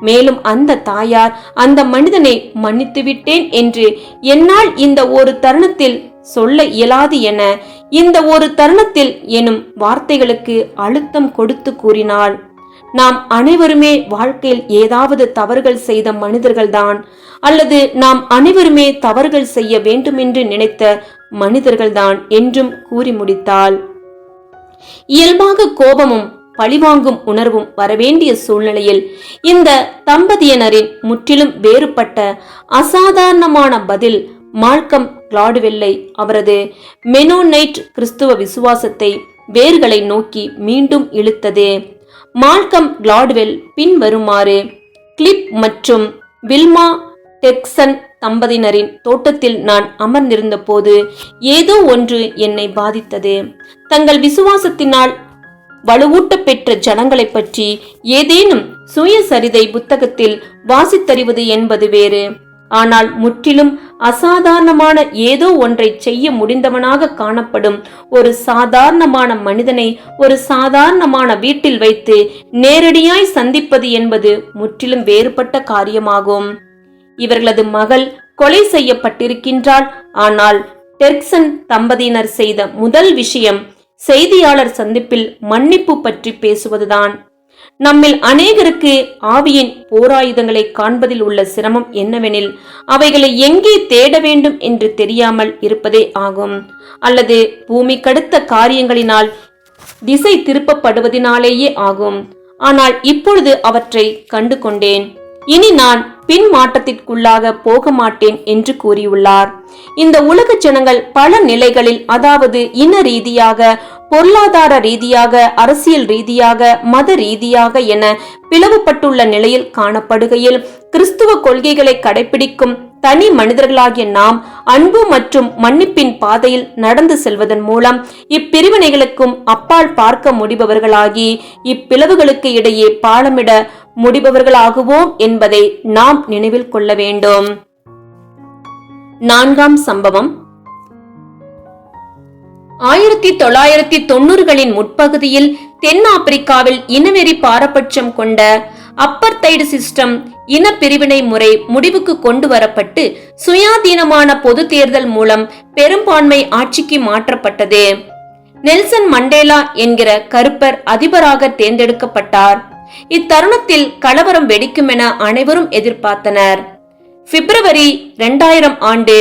மேலும் அந்த தாயார் அந்த மனிதனை மன்னித்து விட்டேன் என்று என்னால் இந்த ஒரு தருணத்தில் சொல்ல இயலாது என இந்த ஒரு தருணத்தில் எனும் வார்த்தைகளுக்கு அழுத்தம் கொடுத்து கூறினாள். நாம் அனைவருமே வாழ்க்கையில் ஏதாவது தவறுகள் செய்த மனிதர்கள்தான், அல்லது நாம் அனைவருமே தவறுகள் செய்ய வேண்டுமென்று நினைத்த மனிதர்கள்தான் என்றும் கூறி முடித்தாள். இயல்பாக கோபமும் பழிவாங்கும் உணர்வும் வரவேண்டிய சூழ்நிலையில் இந்த தம்பதியினரின் முற்றிலும் வேறுபட்ட அசாதாரணமான பதில் மால்கம் கிளாட்வெல்லை அவரது மெனோனைட் கிறிஸ்துவ விசுவாசத்தை வேர்களை நோக்கி மீண்டும் இழுத்தது. மால்கம் கிளாட்வெல் பின்வருமாறு: கிளிப் மற்றும் வில்மா டெக்சன் தம்பதியினரின் தோட்டத்தில் நான் அமர்ந்திருந்த போது ஏதோ ஒன்று என்னை பாதித்தது. தங்கள் விசுவாசத்தினால் வலுவூட்ட பெற்ற ஜனங்களை பற்றி ஏதேனும் சுயசரிதை புத்தகத்தில் வாசித்தறிவது என்பது வேறு. ஆனால் முற்றிலும் அசாதாரணமான ஏதோ ஒன்றை செய்ய முடிந்தவனாக காணப்படும் ஒரு சாதாரணமான மனிதனை ஒரு சாதாரணமான வீட்டில் வைத்து நேரடியாய் சந்திப்பது என்பது முற்றிலும் வேறுபட்ட காரியமாகும். இவர்களது மகள் கொலை செய்யப்பட்டிருக்கின்றாள். ஆனால் டெர்க்சன் தம்பதியினர் செய்த முதல் விஷயம் செய்தியாளர் சந்திப்பில் மன்னிப்பு பற்றி பேசுவதுதான். நம்மில் அநேகருக்கு ஆவியின் போராயுதங்களை காண்பதில் உள்ள சிரமம் என்னவெனில் அவைகளை எங்கே தேட வேண்டும் என்று தெரியாமல் இருப்பதே ஆகும். அல்லது பூமி கடுத்த காரியங்களினால் திசை திருப்பப்படுவதினாலேயே ஆகும். ஆனால் இப்பொழுது அவற்றை கண்டு கொண்டேன். இனி நான் பின் மாற்றத்திற்குள்ளாக போக மாட்டேன் என்று கூறியுள்ளார். இந்த உலக ஜனங்கள் பல நிலைகளில், அதாவது இன ரீதியாக, பொருளாதார ரீதியாக, அரசியல் ரீதியாக, மத ரீதியாக என பிளவுபட்டுள்ள நிலையில் காணப்படுகையில் கிறிஸ்துவ கொள்கைகளை கடைபிடிக்கும் தனி மனிதர்களாகிய நாம் அன்பு மற்றும் மன்னிப்பின் பாதையில் நடந்து செல்வதன் மூலம் இப்பிரிவினைகளுக்கும் அப்பால் பார்க்க முடிபவர்களாகி இப்பிளவுகளுக்கு இடையே பாலமிட முடிபவர்களாகுவோம் என்பதை நாம் நினைவில் கொள்ள வேண்டும். 4ஆம் சம்பவம். 1990களின் முற்பகுதியில் தென்னாப்பிரிக்காவில் இனவெறி பாரபட்சம் கொண்ட அப்பர்தைடு சிஸ்டம் இன பிரிவினை முறை முடிவுக்கு கொண்டு வரப்பட்டு சுயாதீனமான பொது தேர்தல் மூலம் பெரும்பான்மை ஆட்சிக்கு மாற்றப்பட்டது. நெல்சன் மண்டேலா என்கிற கருப்பர் அதிபராக தேர்ந்தெடுக்கப்பட்டார். இத்தருணத்தில் கலவரம் வெடிக்கும் என அனைவரும் எதிர்பார்த்தனர். பிப்ரவரி 2000 ஆண்டு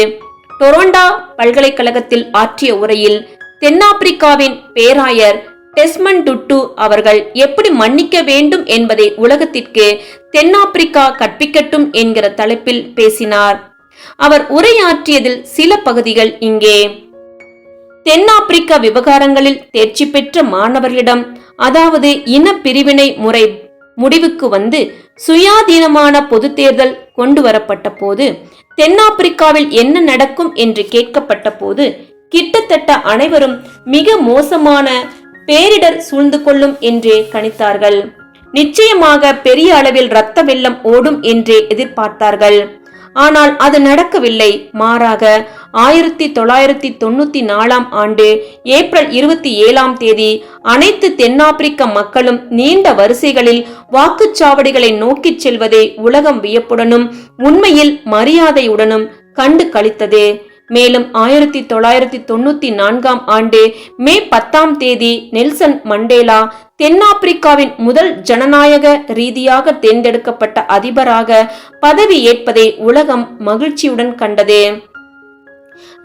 டொரண்டோ பல்கலைக்கழகத்தில் ஆற்றிய உரையில் தென்னாப்பிரிக்காவின் பேராயர் டெஸ்மண்ட் டுட்டு அவர்கள் எப்படி மன்னிக்க வேண்டும் என்பதை உலகத்திற்கு தென்னாப்பிரிக்கா கற்பிக்கட்டும் என்கிற தலைப்பில் பேசினார். அவர் உரையாற்றியதில் சில பகுதிகள் இங்கே. தென்னாப்பிரிக்க விவகாரங்களில் தேர்ச்சி பெற்ற மாணவர்களிடம், அதாவது இன பிரிவினை முறை முடிவுக்கு வந்து சுயாதீனமான பொது தேர்தல் கொண்டு வரப்பட்ட போது தென்னாப்பிரிக்காவில் என்ன நடக்கும் என்று கேட்கப்பட்ட போது கிட்டத்தட்ட அனைவரும் மிக மோசமான பேரிடர் சூழ்ந்து கொள்ளும் என்றே கணித்தார்கள். நிச்சயமாக பெரிய அளவில் இரத்த வெள்ளம் ஓடும் என்றே எதிர்பார்த்தார்கள். ஆனால் அது நடக்கவில்லை. மாறாக 1994ஆம் ஆண்டு ஏப்ரல் 27ஆம் தேதி அனைத்து தென்னாப்பிரிக்க மக்களும் நீண்ட வரிசைகளில் வாக்குச்சாவடிகளை நோக்கி செல்வதை உலகம் வியப்புடனும் உண்மையில் மரியாதையுடனும் கண்டு களித்தது. மேலும் 1994ஆம் ஆண்டு மே 10ஆம் தேதி நெல்சன் மண்டேலா தென்னாப்பிரிக்காவின் முதல் ஜனநாயக ரீதியாக தேர்ந்தெடுக்கப்பட்ட அதிபராக பதவி ஏற்பதை உலகம் மகிழ்ச்சியுடன் கண்டது.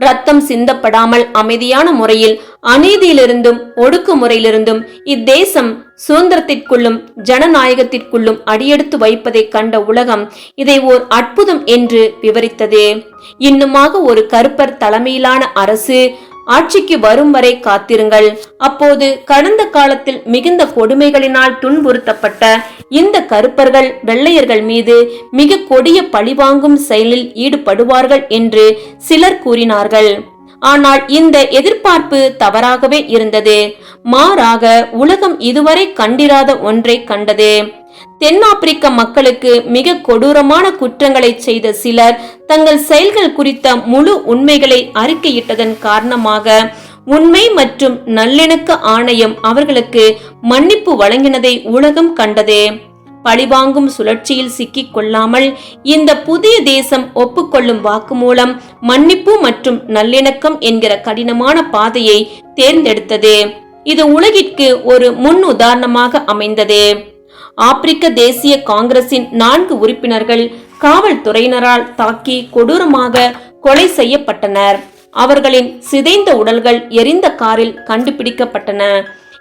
ரத்தம் சிந்தப்படாமல் அமைதியான முறையில் அநீதியிலிருந்தும் ஒடுக்குமுறையிலிருந்தும் இத்தேசம் சுதந்திரத்திற்குள்ளும் ஜனநாயகத்திற்குள்ளும் அடியெடுத்து வைப்பதை கண்ட உலகம் இதை ஓர் அற்புதம் என்று விவரித்தது. இன்னுமாக ஒரு கருப்பர் தலைமையிலான அரசு ஆட்சிக்கு வரும் வரை காத்திருங்கள். அப்போது கடந்த காலத்தில் மிகுந்த கொடுமைகளினால் துன்புறுத்தப்பட்ட இந்த கருப்பர்கள் வெள்ளையர்கள் மீது மிக கொடிய பழிவாங்கும் செயலில் ஈடுபடுவார்கள் என்று சிலர் கூறினார்கள். ஆனால் இந்த எதிர்பார்ப்பு தவறாகவே இருந்தது. மாறாக உலகம் இதுவரை கண்டிராத ஒன்றை கண்டது. தென்னாப்பிரிக்க மக்களுக்கு மிக கொடூரமான குற்றங்களை செய்த சிலர் தங்கள் செயல்கள் குறித்த முழு உண்மைகளை அறிக்கையிட்டதன் காரணமாக உண்மை மற்றும் நல்லிணக்க ஆணையம் அவர்களுக்கு மன்னிப்பு வழங்கினதை உலகம் கண்டது. பழிவாங்கும் சுழற்சியில் சிக்கிக் கொள்ளாமல் இந்த புதிய தேசம் ஒப்புக்கொள்ளும் வாக்குமூலம் மன்னிப்பு மற்றும் நல்லிணக்கம் என்கிற கடினமான பாதையை தேர்ந்தெடுத்தது. இது உலகிற்கு ஒரு முன் உதாரணமாக அமைந்தது. ஆப்பிரிக்க தேசிய காங்கிரசின் 4 உறுப்பினர்கள் காவல்துறையினரால் தாக்கி கொடூரமாக கொலை செய்யப்பட்டனர். அவர்களின் சிதைந்த உடல்கள் எரிந்த காரில் கண்டுபிடிக்கப்பட்டன.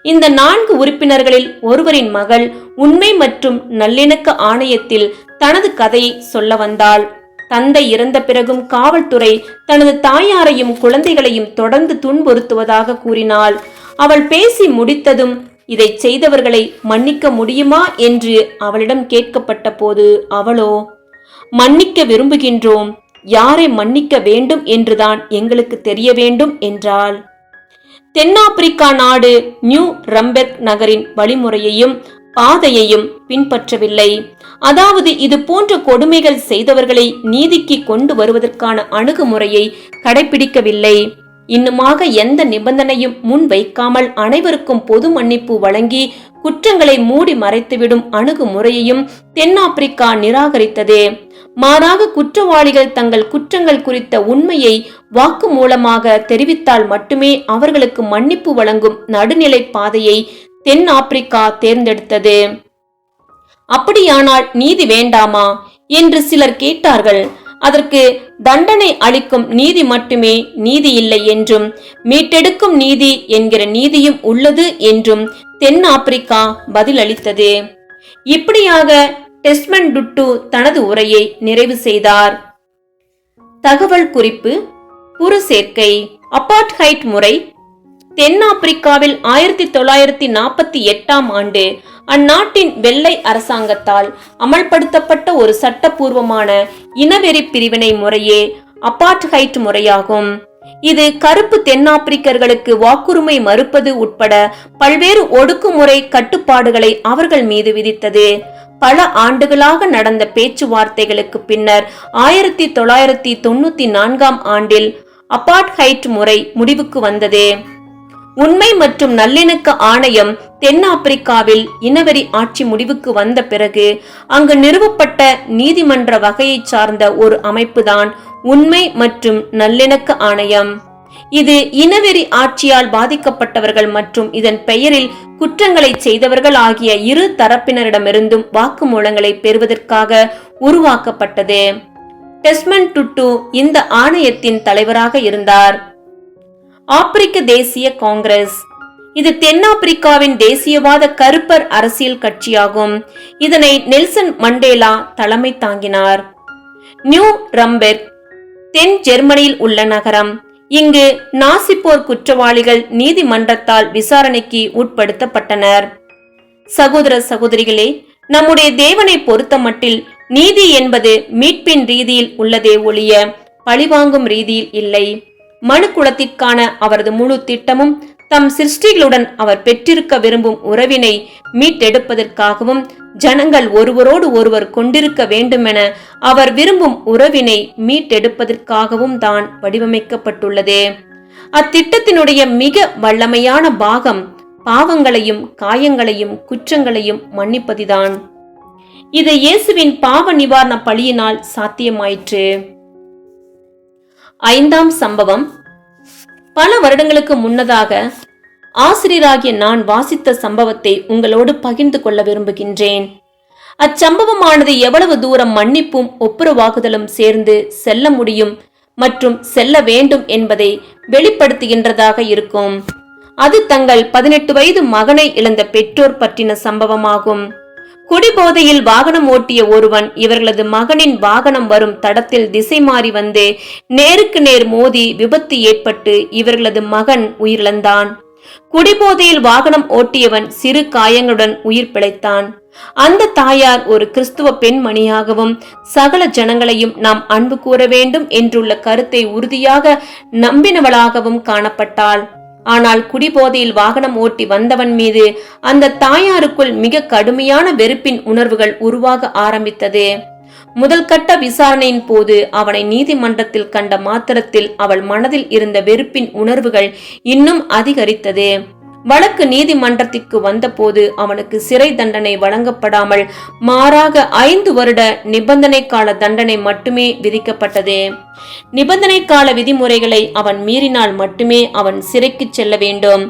இந்த 4 உறுப்பினர்களில் ஒருவரின் மகள் உண்மை மற்றும் நல்லிணக்க ஆணையத்தில் தனது கதையை சொல்ல வந்தாள். தந்தை இறந்த பிறகும் காவல்துறை தனது தாயாரையும் குழந்தைகளையும் தொடர்ந்து துன்புறுத்துவதாக கூறினாள். அவள் பேசி முடித்ததும் இதை செய்தவர்களை மன்னிக்க முடியுமா என்று அவளிடம் கேட்கப்பட்ட போது அவளோ, மன்னிக்க விரும்புகின்றோம், யாரை மன்னிக்க வேண்டும் என்றுதான் எங்களுக்கு தெரிய வேண்டும் என்றாள். தென்னாப்பிரிக்கா நாடு நியூ ரம்பெர்க் நகரின் வழிமுறையையும் பாதையையும் பின்பற்றவில்லை. அதாவது இது போன்ற கொடுமைகள் செய்தவர்களை நீதிக்கு கொண்டு வருவதற்கான அணுகுமுறையை கடைபிடிக்கவில்லை. இன்னுமாக எந்த நிபந்தனையும் முன் வைக்காமல் அனைவருக்கும் பொது மன்னிப்பு வழங்கி குற்றங்களை மூடி மறைத்துவிடும் அணுகுமுறையையும் தென்னாப்பிரிக்கா நிராகரித்தது. மாறாக குற்றவாளிகள் தங்கள் குற்றங்கள் குறித்த உண்மையை வாக்கு மூலமாக தெரிவித்தால் மட்டுமே அவர்களுக்கு மன்னிப்பு வழங்கும் நடுநிலை பாதையை தென்னாப்பிரிக்கா தேர்ந்தெடுத்தது. அப்படியானால் நீதி வேண்டாமா என்று சிலர் கேட்டார்கள். அதற்கு தண்டனை அளிக்கும் நீதி மட்டுமே நீதி இல்லை என்றும் மீட்டெடுக்கும் நீதி என்கிற நீதியும் உள்ளது என்றும் தென்னாப்பிரிக்கா பதிலளித்தது. இப்படியாக டெஸ்மண்ட் டுட்டு தனது உரையை நிறைவு செய்தார். தகவல் குறிப்பு: புரு சேர்க்கை அபார்ட்ஹைட் முறை தென்னாப்பிரிக்காவில் 1948ஆம் ஆண்டு அந்நாட்டின் வெள்ளை அரசாங்கத்தால் அமல்படுத்தப்பட்ட ஒரு சட்டப்பூர்வமான இனவெறி பிரிவினை முறையே அபார்ட்ஹைட் முறையாகும். இது கருப்பு தென்னாப்பிரிக்கர்களுக்கு வாக்குரிமை மறுப்பது உட்பட பல்வேறு ஒடுக்குமுறை கட்டுப்பாடுகளை அவர்கள் மீது விதித்தது. பல ஆண்டுகளாக நடந்த பேச்சுவார்த்தைகளுக்கு பின்னர் 1994ஆம் ஆண்டில் அபார்ட்ஹைட் முறை முடிவுக்கு வந்தது. உண்மை மற்றும் நல்லிணக்க ஆணையம் தென்னாப்பிரிக்காவில் இனவெறி ஆட்சி முடிவுக்கு வந்த பிறகு அங்கு நிறுவப்பட்ட நீதிமன்ற வகையை சார்ந்த ஒரு அமைப்புதான் உண்மை மற்றும் நல்லிணக்க ஆணையம். இது இனவெறி ஆட்சியால் பாதிக்கப்பட்டவர்கள் மற்றும் இதன் பெயரில் குற்றங்களை செய்தவர்கள் ஆகிய இரு தரப்பினரிடமிருந்தும் வாக்குமூலங்களை பெறுவதற்காக உருவாக்கப்பட்டது. டெஸ்மண்ட் டுட்டு இந்த ஆணையத்தின் தலைவராக இருந்தார். ஆப்பிரிக்க தேசிய காங்கிரஸ் இது தென்னாப்பிரிக்காவின் தேசியவாத கருப்பர் அரசியல் கட்சியாகும். இதனை நெல்சன் மண்டேலா தலைமை தாங்கினார். நியூ ரம்பெர்க் தென் ஜெர்மனியில் உள்ள நகரம். இங்கு நாசிப்போர் குற்றவாளிகள் நீதிமன்றத்தால் விசாரணைக்கு உட்படுத்தப்பட்டனர். சகோதர சகோதரிகளே, நம்முடைய தேவனை பொறுத்த மட்டில் நீதி என்பது மீட்பின் ரீதியில் உள்ளதே ஒழிய பழிவாங்கும் ரீதியில் இல்லை. மனு குலத்திற்கான அவரது முழு திட்டமும் தம் சிருஷ்டிகளுடன் அவர் பெற்றிருக்க விரும்பும் உறவினை மீட்டெடுப்பதற்காகவும் ஜனங்கள் ஒருவரோடு ஒருவர் கொண்டிருக்க வேண்டுமென அவர் விரும்பும் உறவினை மீட்டெடுப்பதற்காகவும் தான் வடிவமைக்கப்பட்டுள்ளது. அத்திட்டத்தினுடைய மிக வல்லமையான பாகம் பாவங்களையும் காயங்களையும் குற்றங்களையும் மன்னிப்பதுதான். இது இயேசுவின் பாவ நிவாரண பலியினால் சாத்தியமாயிற்று. 5ஆம் சம்பவம். பல வருடங்களுக்கு முன்னதாக ஆசிரியராகிய நான் வாசித்த சம்பவத்தை உங்களோடு பகிர்ந்து கொள்ள விரும்புகின்றேன். அச்சம்பவமானது எவ்வளவு தூரம் மன்னிப்பும் ஒப்புரவாகுதலும் சேர்ந்து செல்ல முடியும் மற்றும் செல்ல வேண்டும் என்பதை வெளிப்படுத்துகின்றதாக இருக்கும். அது தங்கள் 18 வயது மகனை இழந்த பெற்றோர் பற்றின சம்பவமாகும். குடிபோதையில் வாகனம் ஓட்டிய ஒருவன் இவர்களது மகனின் வாகனம் வரும் தடத்தில் திசை மாறி வந்து நேருக்கு நேர் மோதி விபத்து ஏற்பட்டு இவர்களது மகன் உயிரிழந்தான். குடிபோதையில் வாகனம் ஓட்டியவன் சிறு காயங்களுடன் உயிர் பிழைத்தான். அந்த தாயார் ஒரு கிறிஸ்துவ பெண்மணியாகவும் சகல ஜனங்களையும் நாம் அன்பு கூற வேண்டும் என்றுள்ள கருத்தை உறுதியாக நம்பினவளாகவும் காணப்பட்டாள். ஆனால் குடிபோதையில் வாகனம் ஓட்டி வந்தவன் மீது அந்த தாயாருக்குள் மிக கடுமையான வெறுப்பின் உணர்வுகள் உருவாக ஆரம்பித்தது. முதல் கட்ட விசாரணையின் போது அவனை நீதிமன்றத்தில் கண்ட மாத்திரத்தில் அவள் மனதில் இருந்த வெறுப்பின் உணர்வுகள் இன்னும் அதிகரித்தது. வழக்கு நீதிமன்றத்திற்கு வந்தபோது அவனுக்கு சிறை தண்டனை வழங்கப்படாமல் மாறாக 5 வருட நிபந்தனை கால தண்டனை மட்டுமே விதிக்கப்பட்டது. நிபந்தனை கால விதிமுறைகளை அவன் மீறினால் மட்டுமே அவன் சிறைக்கு செல்ல வேண்டும்.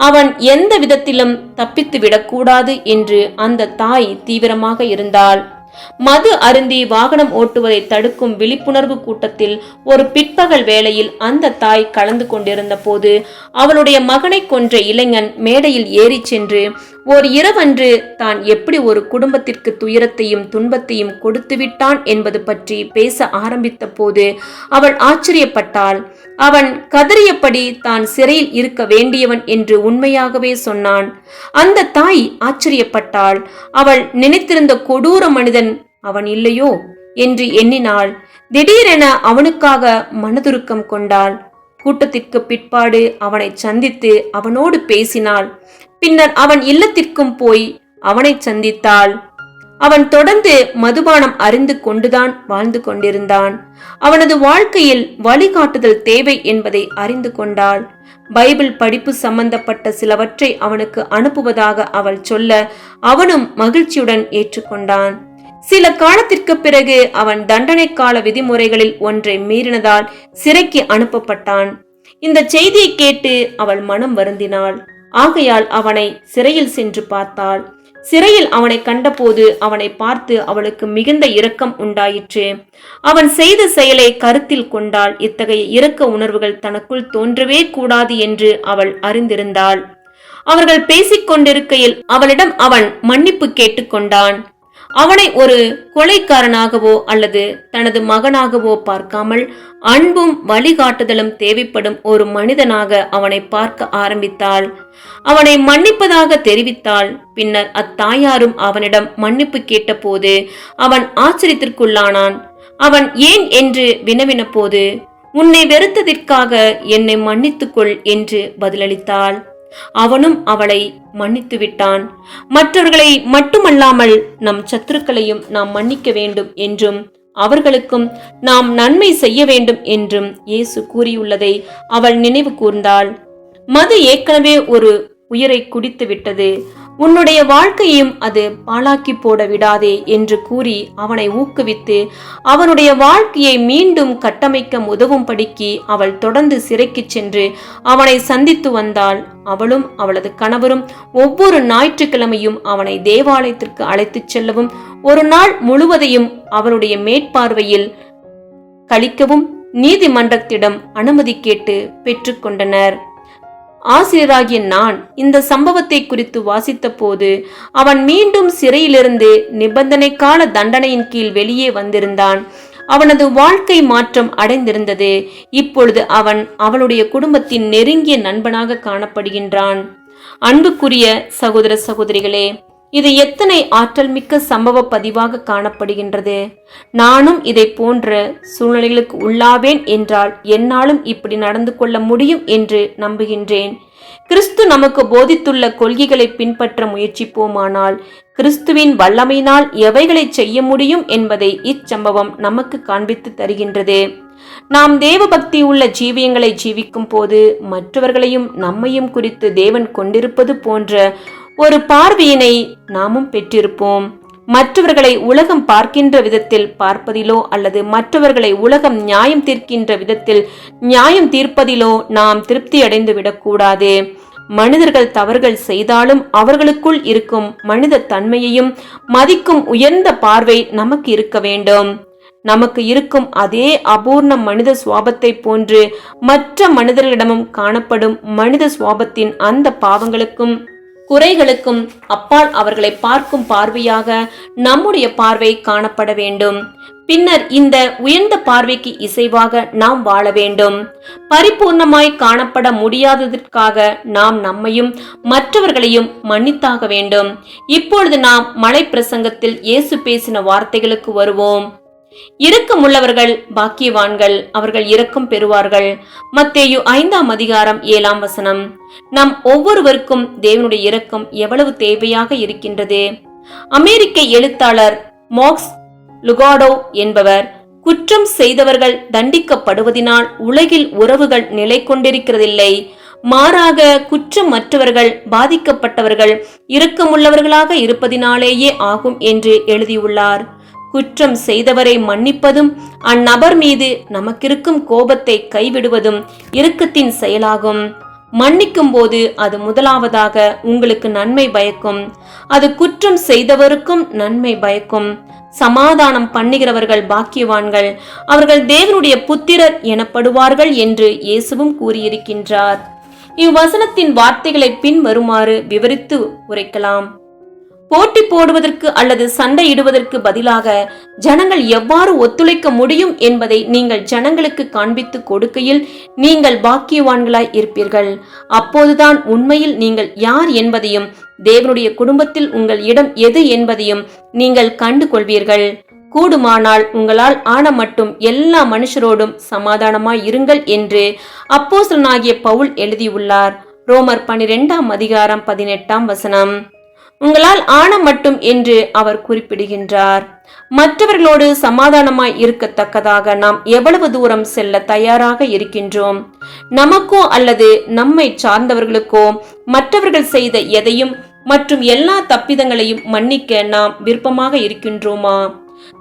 அவன் எந்த விதத்திலும் தப்பித்து விடக்கூடாது என்று அந்த தாய் தீவிரமாக இருந்தாள். மது அருந்தி வாகனம் ஓட்டுவதை தடுக்கும் விழிப்புணர்வு கூட்டத்தில் ஒரு பிற்பகல் வேளையில் அந்த தாய் கலந்து கொண்டிருந்த போது அவளுடைய மகனை கொன்ற இளைஞன் மேடையில் ஏறி சென்று ஓர் இரவன்று தான் எப்படி ஒரு குடும்பத்திற்கு துயரத்தையும் துன்பத்தையும் கொடுத்து விட்டான் என்பது பற்றி பேச ஆரம்பித்த போது அவள் ஆச்சரியப்பட்டாள். அவன் கதறியபடி தான் சிறையில் இருக்க வேண்டியவன் என்று உண்மையாகவே சொன்னான். அந்த தாய் ஆச்சரியப்பட்டாள். அவள் நினைத்திருந்த கொடூர மனிதன் அவன் இல்லையோ என்று எண்ணினாள். திடீரென அவனுக்காக மனதுருக்கம் கொண்டாள். கூட்டத்திற்கு பிற்பாடு அவனை சந்தித்து அவனோடு பேசினாள். பின்னர் அவன் இல்லத்திற்கும் போய் அவனை சந்தித்தாள். அவன் தொடர்ந்து மதுபானம் அறிந்து கொண்டுதான் வாழ்ந்து கொண்டிருந்தான். அவனது வாழ்க்கையில் வழிகாட்டுதல் தேவை என்பதை அறிந்து கொண்டாள். பைபிள் படிப்பு சம்பந்தப்பட்ட சிலவற்றை அவனுக்கு அனுப்புவதாக அவள் சொல்ல அவனும் மகிழ்ச்சியுடன் ஏற்றுக்கொண்டான். சில காலத்திற்கு பிறகு அவன் தண்டனை கால விதிமுறைகளில் ஒன்றை மீறினதால் சிறைக்கு அனுப்பப்பட்டான். இந்த செய்தியை கேட்டு அவள் மனம் வருந்தினாள். ஆகையால் அவனை சிறையில் சென்று பார்த்தாள். சிறையில் அவனை கண்டபோது அவனை பார்த்து அவளுக்கு மிகுந்த இரக்கம் உண்டாயிற்று. அவன் செய்த செயலை கருத்தில் கொண்டால் இத்தகைய இரக்க உணர்வுகள் தனக்குள் தோன்றவே கூடாது என்று அவள் அறிந்திருந்தாள். அவர்கள் பேசிக்கொண்டிருக்கையில் அவளிடம் அவன் மன்னிப்பு கேட்டுக்கொண்டான். அவனை ஒரு கொலைக்காரனாகவோ அல்லது தனது மகனாகவோ பார்க்காமல் அன்பும் வழிகாட்டுதலும் தேவைப்படும் ஒரு மனிதனாக அவனை பார்க்க ஆரம்பித்தாள். அவனை மன்னிப்பதாக தெரிவித்தாள். பின்னர் அத்தாயாரும் அவனிடம் மன்னிப்பு கேட்டபோது அவன் ஆச்சரியத்திற்குள்ளானான். அவன் ஏன் என்று வினவின போது, உன்னை வெறுத்ததற்காக என்னை மன்னித்துக்கொள் என்று பதிலளித்தாள். அவனும் அவளை மன்னித்து விட்டான். மற்றவர்களை மட்டுமல்லாமல் நம் சத்துருக்களையும் நாம் மன்னிக்க வேண்டும் என்றும் அவர்களுக்கும் நாம் நன்மை செய்ய வேண்டும் என்றும் இயேசு கூறியுள்ளதை அவள் நினைவு கூர்ந்தாள். மது ஏற்கனவே ஒரு உயிரை குடித்து விட்டது. உன்னுடைய வாழ்க்கையும் அது பாழாக்கி போட விடாதே என்று கூறி அவனை ஊக்குவித்து அவனுடைய வாழ்க்கையை மீண்டும் கட்டமைக்க உதவும்படிக்கு அவள் தொடர்ந்து சிறைக்கு சென்று அவனை சந்தித்து வந்தாள். அவளும் அவளது கணவரும் ஒவ்வொரு ஞாயிற்றுக்கிழமையும் அவனை தேவாலயத்திற்கு அழைத்துச் செல்லவும் ஒரு நாள் முழுவதையும் அவனுடைய மேற்பார்வையில் கழிக்கவும் நீதிமன்றத்திடம் அனுமதி கேட்டு பெற்றுக்கொண்டனர். ஆசிரியராகிய நான் இந்த சம்பவத்தை குறித்து வாசித்த போது அவன் மீண்டும் சிறையிலிருந்து நிபந்தனை கால தண்டனையின் கீழ் வெளியே வந்திருந்தான். அவனது வாழ்க்கை மாற்றம் அடைந்திருந்தது. இப்பொழுது அவன் அவளுடைய குடும்பத்தின் நெருங்கிய நண்பனாக காணப்படுகின்றான். அன்புக்குரிய சகோதர சகோதரிகளே, இது எத்தனை ஆற்றல் மிக்க சம்பவ பதிவாக காணப்படுகின்றது. நானும் இதை போன்ற சூழ்நிலைகளுக்கு உள்ளாவேன் என்றால் என்னாலும் இப்படி நடந்து கொள்ள முடியும் என்று நம்புகின்றேன். கிறிஸ்து நமக்கு போதித்துள்ள கொள்கைகளை பின்பற்ற முயற்சிப்போமானால் கிறிஸ்துவின் வல்லமையினால் எவைகளை செய்ய முடியும் என்பதை இச்சம்பவம் நமக்கு காண்பித்து தருகின்றது. நாம் தேவ பக்தி உள்ள ஜீவியங்களை ஜீவிக்கும் போது மற்றவர்களையும் நம்மையும் குறித்து தேவன் கொண்டிருப்பது போன்ற ஒரு பார்வையினை நாமும் பெற்றிருப்போம். மற்றவர்களை உலகம் பார்க்கின்ற விதத்தில் பார்ப்பதிலோ அல்லது மற்றவர்களை உலகம் நியாயம் தீர்க்கின்ற விதத்தில் நியாயம் தீர்ப்பதிலோ நாம் திருப்தி அடைந்து விடக்கூடாது. மனிதர்கள் தவறுகள் செய்தாலும் அவர்களுக்குள் இருக்கும் மனித தன்மையையும் மதிக்கும் உயர்ந்த பார்வை நமக்கு இருக்க வேண்டும். நமக்கு இருக்கும் அதே அபூர்ண மனித சுவாபத்தை போன்று மற்ற மனிதர்களிடமும் காணப்படும் மனித சுவாபத்தின் அந்த பாவங்களுக்கும் குறைகளுக்கும் அப்பால் அவர்களை பார்க்கும் பார்வையாக நம்முடைய பார்வை காணப்பட வேண்டும். பின்னர் இந்த உயர்ந்த பார்வைக்கு இசைவாக நாம் வாழ வேண்டும். பரிபூர்ணமாய் காணப்பட முடியாததற்காக நாம் நம்மையும் மற்றவர்களையும் மன்னித்தாக வேண்டும். இப்பொழுது நாம் மலை பிரசங்கத்தில் இயேசு பேசின வார்த்தைகளுக்கு வருவோம். இரக்கமுள்ளவர்கள் பாக்கியவான்கள், அவர்கள் இரக்கம் பெறுவார்கள். மத்தேயு 5ஆம் அதிகாரம் 7ஆம் வசனம். நம் ஒவ்வொருவருக்கும் தேவனுடைய இரக்கம் எவ்வளவு தேவையாக இருக்கின்றது. அமெரிக்க எழுத்தாளர் மார்க்ஸ் லுகாடோ என்பவர், குற்றம் செய்தவர்கள் தண்டிக்கப்படுவதினால் உலகில் உறவுகள் நிலை கொண்டிருக்கிறதில்லை, மாறாக குற்றமற்றவர்கள் பாதிக்கப்பட்டவர்கள் இரக்கமுள்ளவர்களாக இருப்பதினாலேயே ஆகும் என்று எழுதியுள்ளார். குற்றம் செய்தவரை மன்னிப்பதும் அந்நபர் மீது நமக்கிருக்கும் கோபத்தை கைவிடுவதும் இரக்கத்தின் செயலாகும். மன்னிக்கும் போது அது முதலாவதாக உங்களுக்கு நன்மை பயக்கும். அது குற்றம் செய்தவருக்கும் நன்மை பயக்கும். சமாதானம் பண்ணுகிறவர்கள் பாக்கியவான்கள், அவர்கள் தேவனுடைய புத்திரர் எனப்படுவார்கள் என்று இயேசுவும் கூறியிருக்கின்றார். இவ்வசனத்தின் வார்த்தைகளை பின்வருமாறு விவரித்து உரைக்கலாம். போட்டி போடுவதற்கு அல்லது சண்டையிடுவதற்கு பதிலாக ஜனங்கள் எவ்வாறு ஒத்துழைக்க முடியும் என்பதை நீங்கள் ஜனங்களுக்கு காண்பித்து கொடுக்கையில் நீங்கள் பாக்கியவான்களாய் இருப்பீர்கள். அப்போதுதான் உண்மையில் நீங்கள் யார் என்பதையும் தேவனுடைய குடும்பத்தில் உங்கள் இடம் எது என்பதையும் நீங்கள் கண்டு கொள்வீர்கள். கூடுமானால் உங்களால் ஆன மட்டும் எல்லா மனுஷரோடும் சமாதானமாய் இருங்கள் என்று அப்போஸ்தலனாகிய பவுல் எழுதியுள்ளார். ரோமர் 12:18. உங்களால் ஆன மட்டும் என்று அவர் குறிப்பிடுகின்றார். மற்றவர்களோடு சமாதானமாய் இருக்கத்தக்கதாக நாம் எவ்வளவு தூரம் செல்ல தயாராக இருக்கின்றோம்? நமக்கோ அல்லது நம்மை சார்ந்தவர்களுக்கோ மற்றவர்கள் செய்த எதையும் மற்றும் எல்லா தப்பிதங்களையும் மன்னிக்க நாம் விருப்பமாக இருக்கின்றோமா?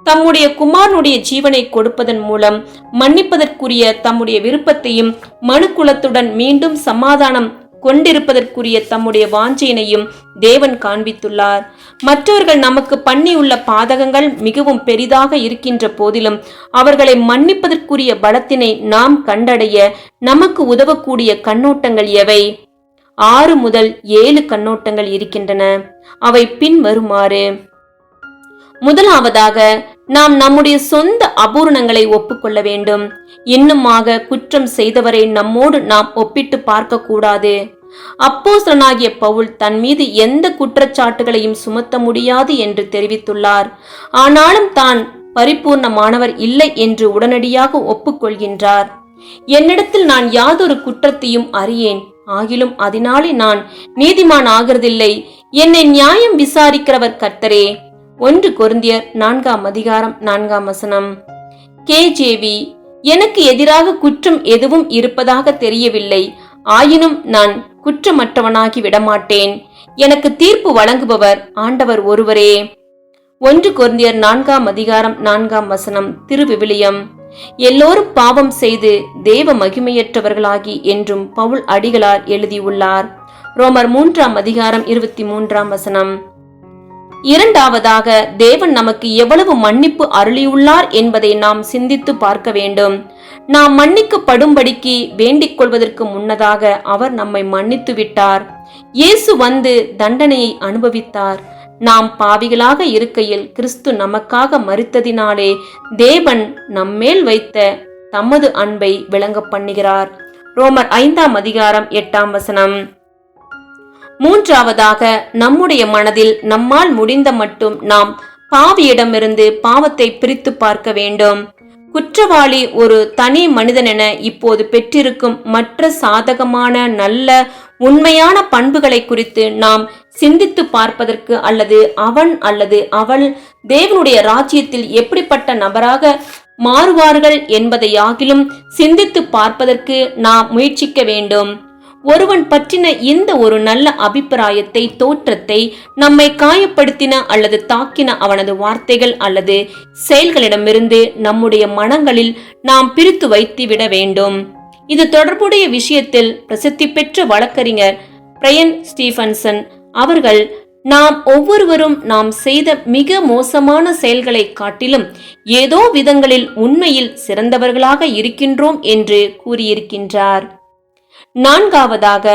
தம்முடைய குமாரனுடைய ஜீவனை கொடுப்பதன் மூலம் மன்னிப்பதற்குரிய தம்முடைய விருப்பத்தையும் மனுக்குலத்துடன் மீண்டும் சமாதானம் கொண்டிருப்பதற்குரிய தம்முடைய வாஞ்சையினையும் தேவன் காண்பித்துள்ளார். மற்றவர்கள் நமக்கு பண்ணியுள்ள பாதகங்கள் மிகவும் பெரிதாக இருக்கின்ற போதிலும் அவர்களை மன்னிப்பதற்குரிய பலத்தினை நாம் கண்டடைய நமக்கு உதவக்கூடிய கண்ணோட்டங்கள் எவை? 6 முதல் 7 கண்ணோட்டங்கள் இருக்கின்றன. அவை பின்வருமாறு: முதலாவதாக, நாம் நம்முடைய சொந்த அபூரணங்களை ஒப்புக்கொள்ள வேண்டும். இன்னுமாக குற்றம் செய்தவரை நம்மோடு நாம் ஒப்பிட்டு பார்க்க கூடாது. அப்போஸ்தலனாகிய பவுல் தன் மீது எந்த குற்றச்சாட்டுகளையும் சுமத்த முடியாது என்று தெரிவித்துள்ளார். ஆனாலும் தான் பரிபூர்ணமானவர் இல்லை என்று உடனடியாக ஒப்புக்கொள்கின்றார். என்னிடத்தில் நான் யாதொரு குற்றத்தையும் அறியேன், ஆகிலும் அதனாலே நான் நீதிமான் ஆகிறதில்லை. என்னை நியாயம் விசாரிக்கிறவர் கர்த்தரே. 1 கொரிந்தியர் 4:4. KJV: எனக்கு எதிராக குற்றம் எதுவும் இருப்பதாக தெரியவில்லை, ஆயினும் நான் குற்றமற்றவனாகி விடமாட்டேன். எனக்கு தீர்ப்பு வழங்குபவர் ஆண்டவர் ஒருவரே. 1 கொரிந்தியர் 4:4. திருவிவிலியம்: எல்லோரும் பாவம் செய்து தேவ மகிமையற்றவர்களாகி என்றும் பவுல் அடிகளார் எழுதியுள்ளார். ரோமர் 3:23. இரண்டாவதாக, தேவன் நமக்கு எவ்வளவு மன்னிப்பு அருளியுள்ளார் என்பதை நாம் சிந்தித்து பார்க்க வேண்டும். நாம் மன்னிக்கப்படும்படிக்கு வேண்டிக் கொள்வதற்கு முன்னதாக அவர் நம்மை மன்னித்து விட்டார். இயேசு வந்து தண்டனையை அனுபவித்தார். நாம் பாவிகளாக இருக்கையில் கிறிஸ்து நமக்காக மரித்ததினாலே தேவன் நம்மேல் வைத்த தமது அன்பை விளங்க பண்ணுகிறார். ரோமர் 5:8. மூன்றாவதாக, நம்முடைய மனதில் நம்மால் முடிந்த மட்டும் நாம் பாவியிடமிருந்து பாவத்தை பிரித்து பார்க்க வேண்டும். குற்றவாளி ஒரு தனி மனிதனென இப்போது பெற்றிருக்கும் மற்ற சாதகமான நல்ல உண்மையான பண்புகளை குறித்து நாம் சிந்தித்து பார்ப்பதற்கு அல்லது அவன் அல்லது அவள் தேவனுடைய ராஜ்யத்தில் எப்படிப்பட்ட நபராக மாறுவார்கள் என்பதையாகிலும் சிந்தித்து பார்ப்பதற்கு நாம் முயற்சிக்க வேண்டும். ஒருவன் பற்றின இந்த ஒரு நல்ல அபிப்பிராயத்தை, தோற்றத்தை நம்மை காயப்படுத்தின அல்லது தாக்கின அவனது வார்த்தைகள் அல்லது செயல்களிடமிருந்து நம்முடைய மனங்களில் நாம் பிரித்து வைத்து விட வேண்டும். இது தொடர்புடைய விஷயத்தில் பிரசித்தி பெற்ற வழக்கறிஞர் பிரையன் ஸ்டீபன்சன் அவர்கள், நாம் ஒவ்வொருவரும் நாம் செய்த மிக மோசமான செயல்களை காட்டிலும் ஏதோ விதங்களில் உண்மையில் சிறந்தவர்களாக இருக்கின்றோம் என்று கூறியிருக்கின்றார். நான்காவதாக,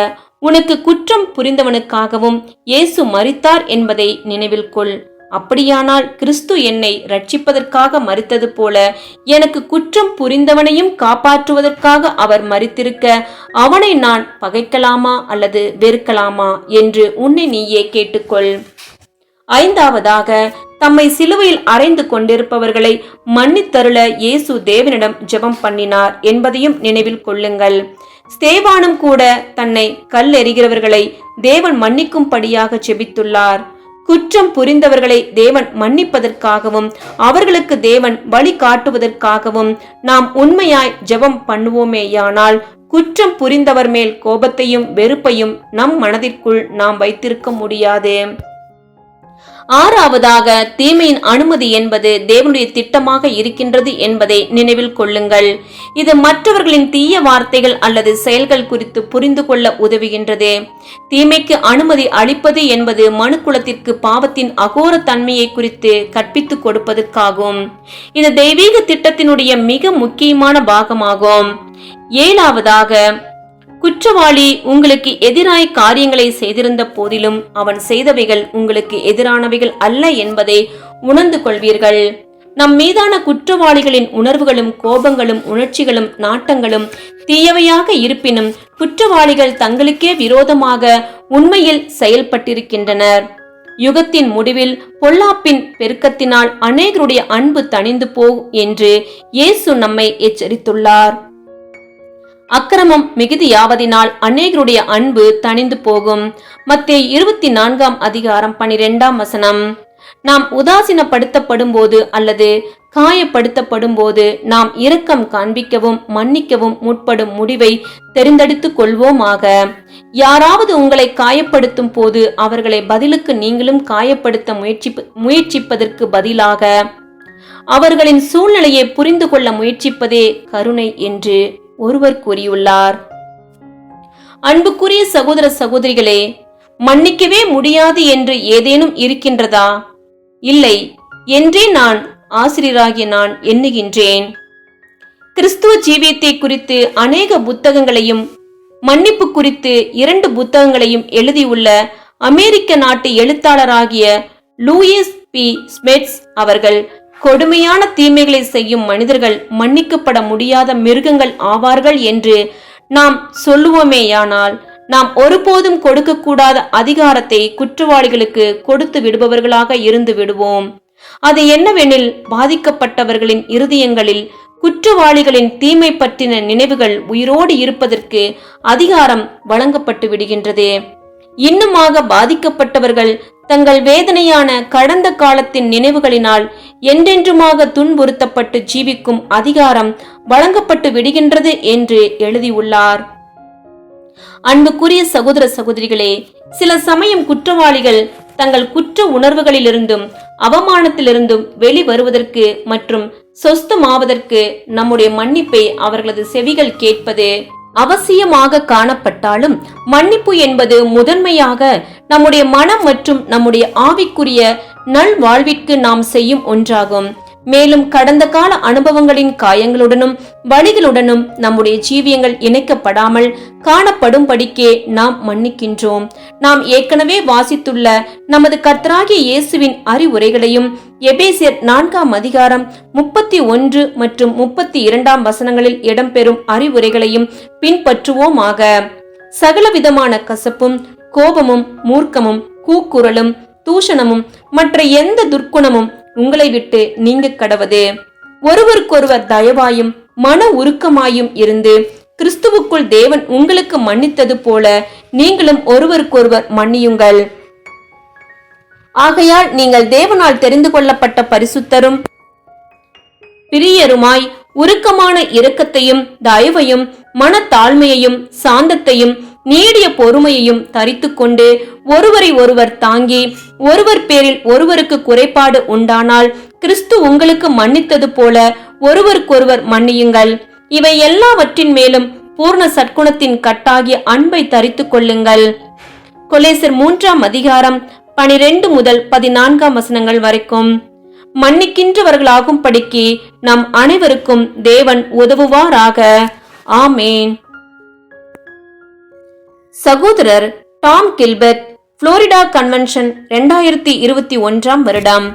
உனக்கு குற்றம் புரிந்தவனுக்காகவும் இயேசு மரித்தார் என்பதை நினைவில் கொள். அப்படியானால் கிறிஸ்து என்னை ரட்சிப்பதற்காக மரித்தது போல எனக்கு குற்றம் புரிந்தவனையும் காப்பாற்றுவதற்காக அவர் மரித்திருக்க அவனை நான் பகைக்கலாமா அல்லது வெறுக்கலாமா என்று உன்னை நீயே கேட்டுக்கொள். ஐந்தாவதாக, தம்மை சிலுவையில் அறைந்து கொண்டிருப்பவர்களை மன்னித்தருள இயேசு தேவனிடம் ஜெபம் பண்ணினார் என்பதையும் நினைவில் கொள்ளுங்கள். ஸ்தேவானும் கூட தன்னை கல்லெறிகிறவர்களை தேவன் மன்னிக்கும்படியாக ஜெபித்துள்ளார். குற்றம் புரிந்தவர்களை தேவன் மன்னிப்பதற்காகவும் அவர்களுக்கு தேவன் வழி காட்டுவதற்காகவும் நாம் உண்மையாய் ஜெபம் பண்ணுவோமேயானால் குற்றம் புரிந்தவர் மேல் கோபத்தையும் வெறுப்பையும் நம் மனதிற்குள் நாம் வைத்திருக்க முடியாது. ஆறாவதாக, தீமையின் அனுமதி என்பது தேவனுடைய திட்டமாக இருக்கின்றது என்பதை நினைவில் கொள்ளுங்கள். இது மற்றவர்களின் தீய வார்த்தைகள் அல்லது செயல்கள் குறித்து புரிந்து கொள்ள உதவுகின்றது. தீமைக்கு அனுமதி அளிப்பது என்பது மனுக்குலத்திற்கு பாவத்தின் அகோர தன்மையை குறித்து கற்பித்துக் கொடுப்பதற்காகும். இது தெய்வீக திட்டத்தினுடைய மிக முக்கியமான பாகமாகும். ஏழாவதாக, குற்றவாளி உங்களுக்கு எதிராய் காரியங்களை செய்திருந்த போதிலும் அவன் செய்தவைகள் உங்களுக்கு எதிரானவைகள் அல்ல என்பதை உணர்ந்து கொள்வீர்கள். நம் மீதான குற்றவாளிகளின் உணர்வுகளும் கோபங்களும் உணர்ச்சிகளும் நாட்டங்களும் தீயவையாக இருப்பினும் குற்றவாளிகள் தங்களுக்கே விரோதமாக உண்மையில் செயல்பட்டிருக்கின்றனர். யுகத்தின் முடிவில் பொல்லாப்பின் பெருக்கத்தினால் அநேகருடைய அன்பு தணிந்து போகும் என்று இயேசு நம்மை எச்சரித்துள்ளார். அக்கிரமம் மிகுதியாவதினால் அநேகருடைய அன்பு தணிந்து போகும். மத்தேயு 24:12 நாம் உதாசீனப்படுத்தப்படும் போது அல்லது காயப்படுத்தப்படும் போது நாம் இரக்கம் காண்பிக்கவும் மன்னிக்கவும் முற்படும் முடிவை தெரிந்தெடுத்துக் கொள்வோமாக. யாராவது உங்களை காயப்படுத்தும் போது அவர்களை பதிலுக்கு நீங்களும் காயப்படுத்த முயற்சிப்பதற்கு பதிலாக அவர்களின் சூழ்நிலையை புரிந்து கொள்ள முயற்சிப்பதே கருணை என்று ஒருவர் கூறியுள்ளார். அன்புக்குரிய சகோதர சகோதரிகளே, மன்னிக்கவே முடியாது என்று ஏதேனும் இருக்கின்றதா? இல்லை என்றே நான் ஆசிரியராகிய நான் எண்ணுகின்றேன். கிறிஸ்துவ ஜீவியத்தை குறித்து அநேக புத்தகங்களையும் மன்னிப்பு குறித்து 2 புத்தகங்களையும் எழுதியுள்ள அமெரிக்க நாட்டு எழுத்தாளராகிய லூயிஸ் பி ஸ்மெட்ஸ் அவர்கள் கொடுமையான தீமைகளை செய்யும் மனிதர்கள் மன்னிக்கப்பட முடியாத மிருகங்கள் ஆவார்கள் என்று நாம் சொல்லுவோமேயானால் நாம் ஒருபோதும் கொடுக்கக்கூடாத அதிகாரத்தை குற்றவாளிகளுக்கு கொடுத்து விடுபவர்களாக இருந்து விடுவோம். அது என்னவெனில், பாதிக்கப்பட்டவர்களின் இருதயங்களில் குற்றவாளிகளின் தீமை பற்றின நினைவுகள் உயிரோடு இருப்பதற்கு அதிகாரம் வழங்கப்பட்டு விடுகின்றது. இன்னுமாக பாதிக்கப்பட்டவர்கள் தங்கள் வேதனையான கடந்த காலத்தின் நினைவுகளினால் என்றென்றுமாக துன்புறுத்தப்பட்டு ஜீவிக்கும் அதிகாரம் வழங்கப்பட்டு விடுகின்றது என்று எழுதியுள்ளார். அன்புக்குரிய சகோதர சகோதரிகளே, சில சமயம் குற்றவாளிகள் தங்கள் குற்ற உணர்வுகளிலிருந்தும் அவமானத்திலிருந்தும் வெளிவருவதற்கு மற்றும் சொஸ்தமாவதற்கு நம்முடைய மன்னிப்பை அவர்களது செவிகள் கேட்பது அவசியமாக காணப்பட்டாலும், மன்னிப்பு என்பது முதன்மையாக நம்முடைய மனம் மற்றும் நம்முடைய ஆவிக்குரிய நல்வாழ்விற்கு நாம் செய்யும் ஒன்றாகும். மேலும் கடந்த கால அனுபவங்களின் காயங்களுடனும் வலிகளுடனும் நம்முடைய ஜீவியங்கள் இணைக்கப்படாமல் காணப்படும்படிக்கே நாம் மன்னிக்கின்றோம். நாம் ஏற்கனவே வாசித்துள்ள நமது கர்த்தராகிய இயேசுவின் அறிவுரைகளையும் எபேசியர் 4:31 மற்றும் 32 இடம்பெறும் அறிவுரைகளையும் பின்பற்றுவோமாக. சகலவிதமான கசப்பும் கோபமும் மூர்க்கமும் கூக்குரலும் தூஷணமும் மற்ற எந்த துர்க்குணமும் உங்களை விட்டு நீங்க கடவது. ஒருவருக்கொருவர் தயவாயும் மன உருக்கமாயும் இருந்து கிறிஸ்துவுக்குள் தேவன் உங்களுக்கு மன்னித்தது போல நீங்களும் ஒருவருக்கொருவர் மன்னியுங்கள். ஆகையால் நீங்கள் தேவனால் தெரிந்து கொள்ளப்பட்ட பரிசுத்தரும் பிரியருமாய் உருக்கமான இரக்கத்தையும் தயவையும் மனத்தாழ்மையையும் சாந்தத்தையும் நீடிய பொறுமையையும் தரித்து கொண்டு ஒருவரை ஒருவர் தாங்கி ஒருவர் பேரில் ஒருவருக்கு குறைபாடு உண்டானால் கிறிஸ்து உங்களுக்கு மன்னித்தது போல ஒருவருக்கொருவர் மன்னியுங்கள். இவை எல்லாவற்றின் மேலும் பூர்ண சற்குணத்தின் கட்டாகிய அன்பை தரித்து கொள்ளுங்கள். கொலேசர் 3:12 முதல் 14 வரைக்கும். மன்னிக்கின்றவர்களாகும் படிக்கு நம் அனைவருக்கும் தேவன் உதவுவாராக. ஆமேன். சகோதரர் டாம் கில்பர்ட், புளோரிடா கன்வென்ஷன் 2021 வருடம்.